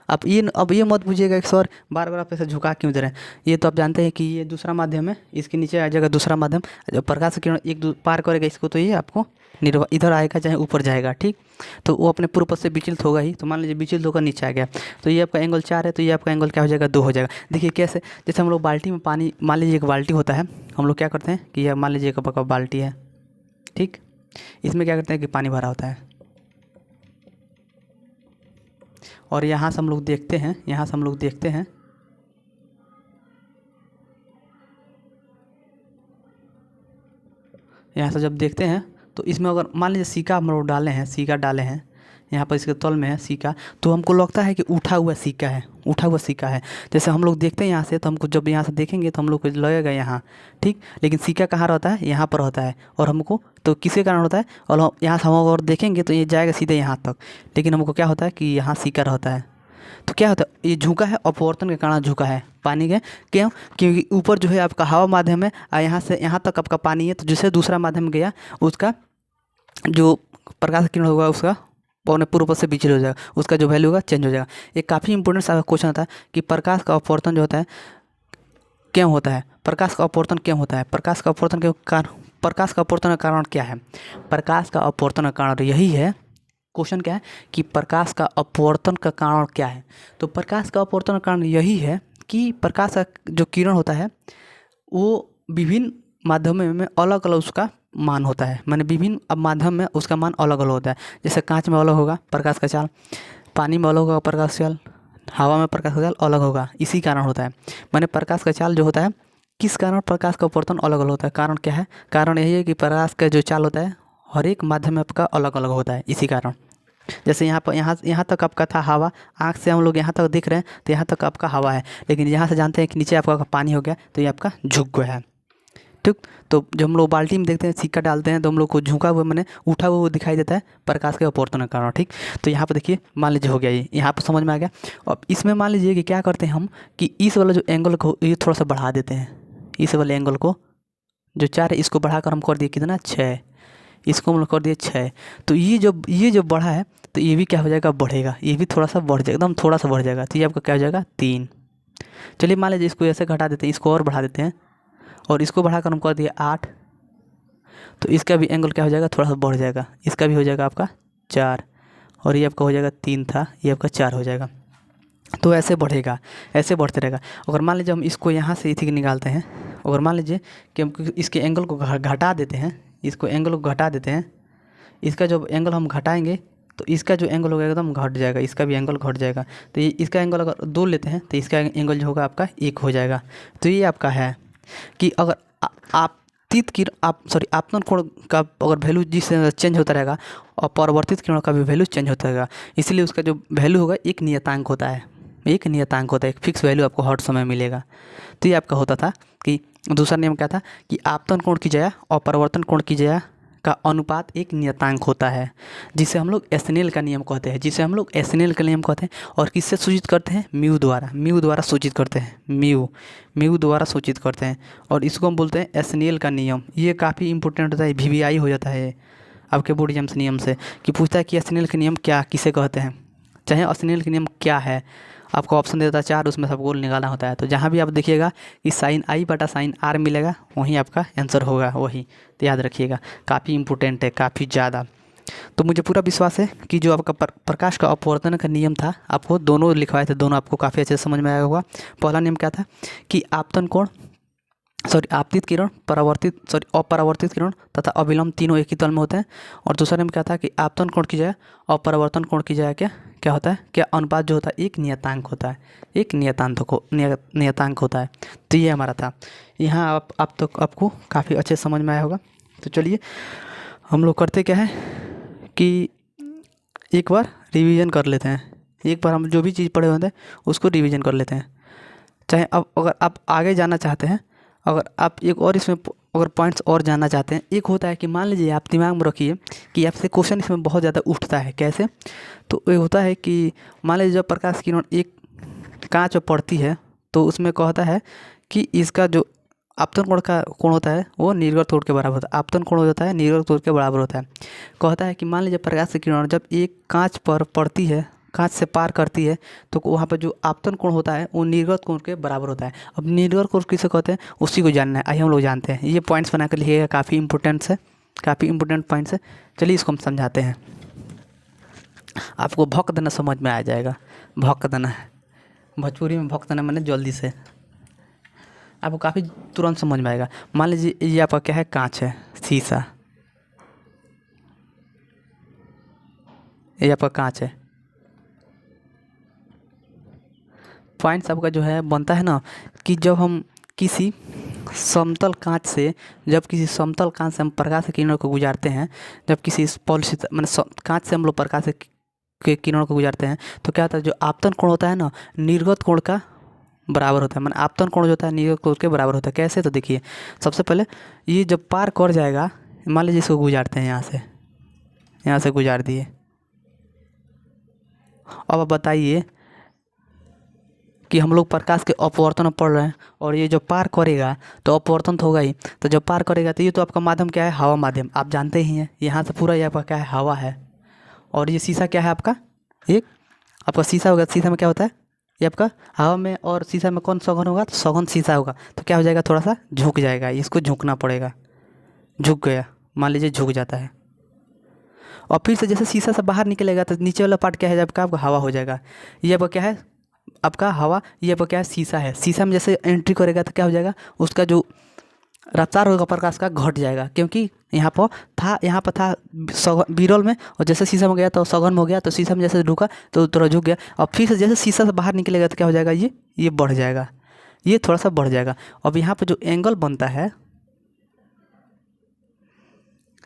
अब ये मत पूछिएगा कि सर बार बार आप ऐसे झुका क्यों दे रहे हैं, ये तो आप जानते हैं कि ये दूसरा माध्यम है, इसके नीचे आ जाएगा दूसरा माध्यम, जब प्रकाश किरण पार करेगा इसको तो ये आपको इधर आएगा चाहे ऊपर जाएगा, ठीक। तो वो अपने पूर्व पथ से विचलित होगा ही, तो मान लीजिए विचलित होकर नीचे आ गया, तो ये आपका एंगल 4 है, तो ये आपका एंगल क्या हो जाएगा 2 हो जाएगा। देखिए कैसे, जैसे हम लोग बाल्टी में पानी, मान लीजिए एक बाल्टी होता है, हम लोग क्या करते हैं कि यह मान लीजिए एक आपका बाल्टी है, ठीक, इसमें क्या करते हैं कि पानी भरा होता है, और यहाँ से हम लोग देखते हैं, यहाँ से हम लोग देखते हैं यहाँ से जब देखते हैं तो इसमें अगर मान लीजिए सिक्का हम लोग डाले हैं, सिक्का डाले हैं यहाँ पर, इसके तल में है सिक्का, तो हमको लगता है कि उठा हुआ सिक्का है, उठा हुआ सिक्का है। जैसे हम लोग देखते हैं यहाँ से, तो हमको जब यहाँ से देखेंगे तो हम लोग को लगेगा यहाँ, ठीक, लेकिन सिक्का कहाँ रहता है, यहाँ पर होता है, और हमको तो किसके कारण होता है, और हम यहाँ से हम और देखेंगे तो ये जाएगा सीधे यहाँ तक, लेकिन हमको क्या होता है कि यहाँ सिक्का रहता है। तो क्या होता है, ये झुका है अपवर्तन के कारण झुका है पानी के, क्यों, क्योंकि ऊपर जो है आपका हवा माध्यम है और यहाँ से यहाँ तक आपका पानी है, तो जिससे दूसरा माध्यम गया उसका जो प्रकाश किरण होगा उसका पौने पूर्व पथ से विचलित हो जाएगा, उसका जो वैल्यू होगा चेंज हो जाएगा। ये काफ़ी इंपॉर्टेंट सा क्वेश्चन आता है कि प्रकाश का अपवर्तन जो होता है क्यों होता है, प्रकाश का अपवर्तन क्यों होता है, प्रकाश का अपवर्तन के कारण प्रकाश का अपवर्तन का कारण क्या है? प्रकाश का अपवर्तन का कारण यही है, क्वेश्चन क्या है कि प्रकाश का अपवर्तन का कारण क्या है? तो प्रकाश का अपवर्तन का कारण यही है कि प्रकाश का जो किरण होता है वो विभिन्न माध्यमों में अलग अलग उसका मान होता है, माने विभिन्न अब माध्यम में उसका मान अलग अलग होता है। जैसे कांच में अलग होगा प्रकाश का चाल, पानी में अलग होगा प्रकाश चाल, हवा में प्रकाश का चाल अलग होगा, इसी कारण होता है। माने प्रकाश का चाल जो होता है, किस कारण प्रकाश का अपवर्तन अलग अलग होता है? कारण क्या है? कारण यही है कि प्रकाश का जो चाल होता है हर एक माध्यम में आपका अलग अलग होता है, इसी कारण। जैसे यहाँ पर यहाँ तक आपका था हवा, आँख से हम लोग यहाँ तक देख रहे हैं तो यहाँ तक आपका हवा है, लेकिन यहाँ से जानते हैं कि नीचे आपका पानी हो गया तो ये आपका झुक गया है। ठीक, तो जब हम लोग बाल्टी में देखते हैं सिक्का डालते हैं तो हम लोग को झुका हुआ मैंने उठा हुआ दिखाई देता है प्रकाश के अपवर्तन के कारण। ठीक, तो यहाँ पर देखिए मान लीजिए हो गया, ये यहाँ पर समझ में आ गया। अब इसमें मान लीजिए कि क्या करते हैं हम कि इस वाला जो एंगल को ये थोड़ा सा बढ़ा देते हैं, इस वाले एंगल को जो 4 है इसको बढ़ाकर हम कर दिए कितना 6, इसको हम लोग कर दिए 6। तो ये जो बढ़ा है तो ये भी क्या हो जाएगा, बढ़ेगा, ये भी थोड़ा सा बढ़ जाएगा, एकदम थोड़ा सा बढ़ जाएगा, तो ये आपका क्या हो जाएगा 3। चलिए मान लीजिए इसको ऐसे घटा देते हैं, इसको और बढ़ा देते हैं और इसको बढ़ाकर हम कर दिए 8, तो इसका भी एंगल क्या हो जाएगा, थोड़ा सा बढ़ जाएगा, इसका भी हो जाएगा आपका 4 और ये आपका हो जाएगा 3 था, ये आपका 4 हो जाएगा। तो ऐसे बढ़ेगा, ऐसे बढ़ते रहेगा। अगर मान लीजिए हम इसको यहाँ से इसी निकालते हैं, अगर मान लीजिए कि हम इसके एंगल को घटा देते हैं, इसको एंगल को घटा देते हैं, इसका जो एंगल हम घटाएंगे तो इसका जो एंगल होगा एकदम घट जाएगा, इसका भी एंगल घट जाएगा। तो ये इसका एंगल अगर 2 लेते हैं तो इसका एंगल जो होगा आपका 1 हो जाएगा। तो ये आपका है कि अगर आपतन कोण का अगर वैल्यू जिससे चेंज होता रहेगा और परावर्तित किरणों का भी वैल्यू चेंज होता रहेगा, इसलिए उसका जो वैल्यू होगा एक नियतांक होता है, एक नियतांक होता है, एक फिक्स वैल्यू आपको हर समय मिलेगा। तो ये आपका होता था कि दूसरा नियम क्या था कि आपतन कोण की जया और परावर्तन कोण की जया का अनुपात एक नियतांक होता है, जिसे हम लोग एसनेल का नियम कहते हैं, जिसे हम लोग एसनेल का नियम कहते हैं। और किससे सूचित करते हैं? म्यू द्वारा सूचित करते हैं, म्यू द्वारा सूचित करते हैं, और इसको हम बोलते हैं एसनेल का नियम। ये काफ़ी इंपॉर्टेंट होता है, VVI हो जाता है आपके बोर्ड एग्जाम्स नियम से कि पूछता है कि एसनेल का नियम क्या किसे कहते हैं, चाहे एसनेल का नियम क्या है, आपको ऑप्शन देता है 4, उसमें सबको निकालना होता है। तो जहाँ भी आप देखिएगा कि sin I बटा sin R मिलेगा वहीं आपका आंसर होगा, वही तो याद रखिएगा, काफ़ी इंपॉर्टेंट है, काफ़ी ज़्यादा। तो मुझे पूरा विश्वास है कि जो आपका प्रकाश का अपवर्तन का नियम था आपको दोनों लिखवाए थे, दोनों आपको काफ़ी अच्छे से समझ में आया होगा। पहला नियम क्या था कि आपतन कोण आपतित किरण, अपरावर्तित किरण तथा अभिलंब तीनों एक ही तल में होते हैं। और दूसरा नियम क्या था कि आपतन कोण की जगह और परावर्तन कोण की जगह क्या होता है, क्या अनुपात जो होता है एक नियतांक होता है, एक नियतांक होता है। तो ये हमारा था। यहाँ आप तो आपको काफ़ी अच्छे समझ में आया होगा। तो चलिए हम लोग करते क्या है कि एक बार रिवीजन कर लेते हैं, एक बार हम जो भी चीज़ पढ़े होते हैं उसको रिवीजन कर लेते हैं। चाहे अब अगर आप आगे जाना चाहते हैं, अगर आप एक और इसमें अगर पॉइंट्स और जानना चाहते हैं, एक होता है कि मान लीजिए आप दिमाग में रखिए कि आपसे क्वेश्चन इसमें बहुत ज़्यादा उठता है। कैसे? तो ये होता है कि मान लीजिए जब प्रकाश किरण एक कांच पर पड़ती है तो उसमें कहता है कि इसका जो आपतन कोण का कोण होता है वो निर्गत कोण के बराबर होता है, आपतन कोण होता है निर्गत कोण के बराबर होता है। कहता है कि मान लीजिए प्रकाश की किरण जब एक कांच पर पड़ती है, कांच से पार करती है, तो वहाँ पर जो आपतन कोण होता है वो निर्गत कोण के बराबर होता है। अब निर्गत कोण किसे कहते हैं उसी को जानना है, आइए हम लोग जानते हैं। ये पॉइंट्स बना कर लिखिएगा, काफ़ी इंपॉर्टेंट्स है, काफ़ी इंपॉर्टेंट पॉइंट्स है। चलिए इसको हम समझाते हैं, आपको भौंक देना समझ में आ जाएगा। भौंक देना है, भोजपुरी में भौंक देना मैंने जल्दी से, आपको काफ़ी तुरंत समझ में आएगा। मान लीजिए ये आपका क्या है, कांच है, शीशा, ये आपका कांच है। पॉइंट्स आपका जो है बनता है ना कि जब हम किसी समतल कांच से हम प्रकाश के किरणों को गुजारते हैं, जब किसी पॉलिसी मैंने कांच से हम लोग प्रकाश के किरणों को गुजारते हैं तो क्या होता है, जो आपतन कोण होता है ना निर्गत कोण का बराबर होता है। मैंने आपतन कोण जो होता है निर्गत कोण के बराबर होता है। कैसे? तो देखिए सबसे पहले ये जब पार कर जाएगा, मान लीजिए इसको गुजारते हैं, यहाँ से गुजार दिए। अब आप बताइए कि हम लोग प्रकाश के अपवर्तन पढ़ रहे हैं और ये जो पार करेगा तो अपवर्तन तो होगा ही, तो जब पार करेगा तो ये तो आपका माध्यम क्या है, हवा माध्यम, आप जानते ही हैं। यहाँ से पूरा ये आपका क्या है, हवा है। और ये शीशा क्या है आपका, एक आपका शीशा होगा। शीशा में क्या होता है, ये आपका हवा में, और शीशा में कौन सघन होगा, तो सघन शीशा होगा। तो क्या हो जाएगा, थोड़ा सा झुक जाएगा, इसको झुकना पड़ेगा, झुक गया, मान लीजिए झुक जाता है, और फिर से जैसे शीशा से बाहर निकलेगा तो नीचे वाला पार्ट क्या है, जब आपका हवा हो जाएगा। ये आपका क्या है, आपका हवा, ये आपका क्या है, शीशा है। शीशा में जैसे एंट्री करेगा तो क्या हो जाएगा, उसका जो रफ्तार होगा प्रकाश का घट जाएगा, क्योंकि यहाँ पर था विरल में, और जैसे शीशा में गया तो सघन में हो गया, तो शीशा में जैसे रुका तो थोड़ा झुक गया, और फिर से जैसे शीशा से बाहर निकलेगा तो क्या हो जाएगा, ये बढ़ जाएगा, ये थोड़ा सा बढ़ जाएगा। अब यहाँ पर जो एंगल बनता है,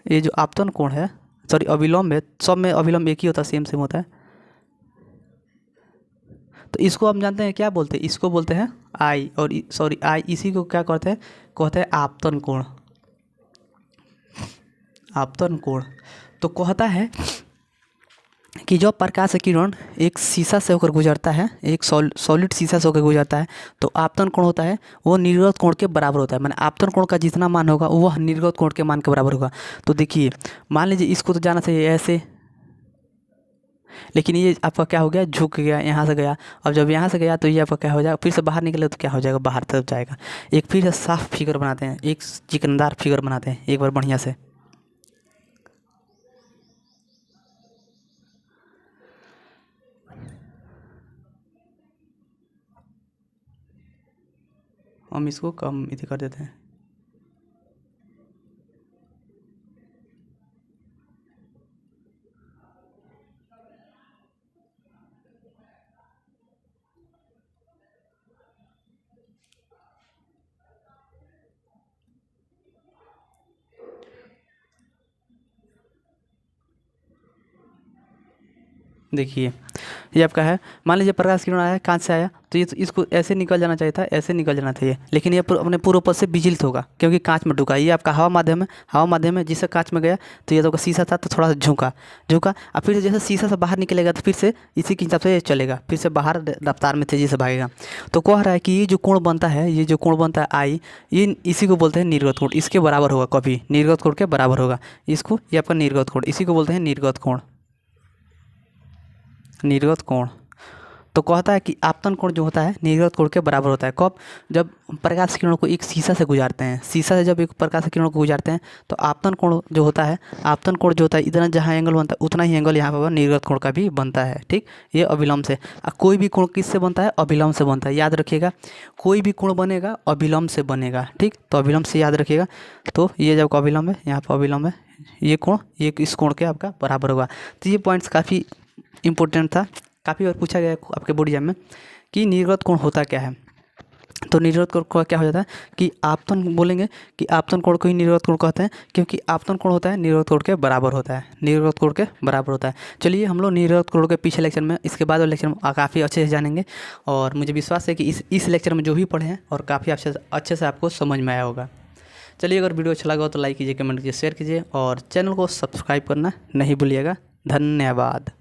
ये जो आपतन कोण है, सॉरी अभिलंब है, सब में अभिलंब एक ही होता है, सेम होता है। तो इसको हम जानते हैं क्या बोलते हैं, इसको बोलते हैं आई, और सॉरी आई, इसी को क्या कहते हैं आपतन कोण, आपतन कोण। तो कहता है कि जब प्रकाश किरण एक शीशा से होकर गुजरता है, एक सॉलिड शीशा से होकर गुजरता है, तो आपतन कोण होता है वो निर्गत कोण के बराबर होता है। माने आपतन कोण का जितना मान होगा वह निर्गत कोण के मान के बराबर होगा। तो देखिए, मान लीजिए इसको तो जाना चाहिए ऐसे, लेकिन ये आपका क्या हो गया, झुक गया, यहाँ से गया। अब जब यहाँ से गया तो ये आपका क्या हो जाएगा, फिर से बाहर निकले तो क्या हो जाएगा, बाहर तरफ जाएगा। एक फिर से साफ फिगर बनाते हैं, एक चिकनदार फिगर बनाते हैं एक बार बढ़िया से। हम इसको कम इधर कर देते हैं। देखिए, ये आपका है, मान लीजिए प्रकाश किरण आया, कांच से आया, तो ये तो इसको ऐसे निकल जाना चाहिए था, ऐसे निकल जाना चाहिए, लेकिन ये अपने पूर्व पथ से विचलित होगा क्योंकि कांच में ढुका। ये आपका हवा माध्यम है, हवा माध्यम है जिससे कांच में गया, तो ये तो शीशा था तो थोड़ा सा झुका, और फिर से जैसे शीशा से बाहर निकलेगा तो फिर से इसी के हिसाब से ये चलेगा, फिर से बाहर रफ्तार में तेजी से भागेगा। तो कह रहा है कि ये जो कोण बनता है, ये जो कोण बनता है आई, ये इसी को बोलते हैं निर्गत कोण, इसके बराबर होगा, कभी निर्गत कोण के बराबर होगा। इसको, ये आपका निर्गत कोण, इसी को बोलते हैं निर्गत कोण, निर्गत कोण। तो कहता है कि आपतन कोण जो होता है निर्गत कोण के बराबर होता है। कब, जब प्रकाश किरणों को एक शीशा से गुजारते हैं, शीशा से जब एक प्रकाश किरणों को गुजारते हैं तो आपतन कोण जो होता है, आपतन कोण जो होता है, इतना जहाँ एंगल बनता है उतना ही एंगल यहाँ पर निर्गत कोण का भी बनता है। ठीक, ये अभिलंब से। कोई भी कोण किससे बनता है, अभिलंब से बनता है, याद रखिएगा। कोई भी कोण बनेगा अभिलंब से बनेगा। ठीक, तो अभिलंब से याद रखिएगा। तो ये जब अभिलंब है, यहाँ पर अभिलंब है, ये कोण, ये इस कोण के आपका बराबर होगा। तो ये पॉइंट्स काफ़ी इम्पोर्टेंट था, काफ़ी बार पूछा गया है आपके बोर्ड एग्जाम में कि निर्गत कोण होता क्या है। तो निर्गत कोण का क्या हो जाता है कि आपतन, बोलेंगे कि आपतन कोण को ही निर्गत कोण कहते हैं, क्योंकि आपतन कोण होता है निर्गत कोण के बराबर होता है, निर्गत कोण के बराबर होता है। चलिए, हम लोग निर्गत कोण के पिछले लेक्चर में, इसके बाद वाले लेक्चर में काफ़ी अच्छे से जानेंगे, और मुझे विश्वास है कि इस लेक्चर में जो भी पढ़े हैं और काफ़ी अच्छे से आपको समझ में आया होगा। चलिए, अगर वीडियो अच्छा लगा हो तो लाइक कीजिए, कमेंट कीजिए, शेयर कीजिए, और चैनल को सब्सक्राइब करना नहीं भूलिएगा। धन्यवाद।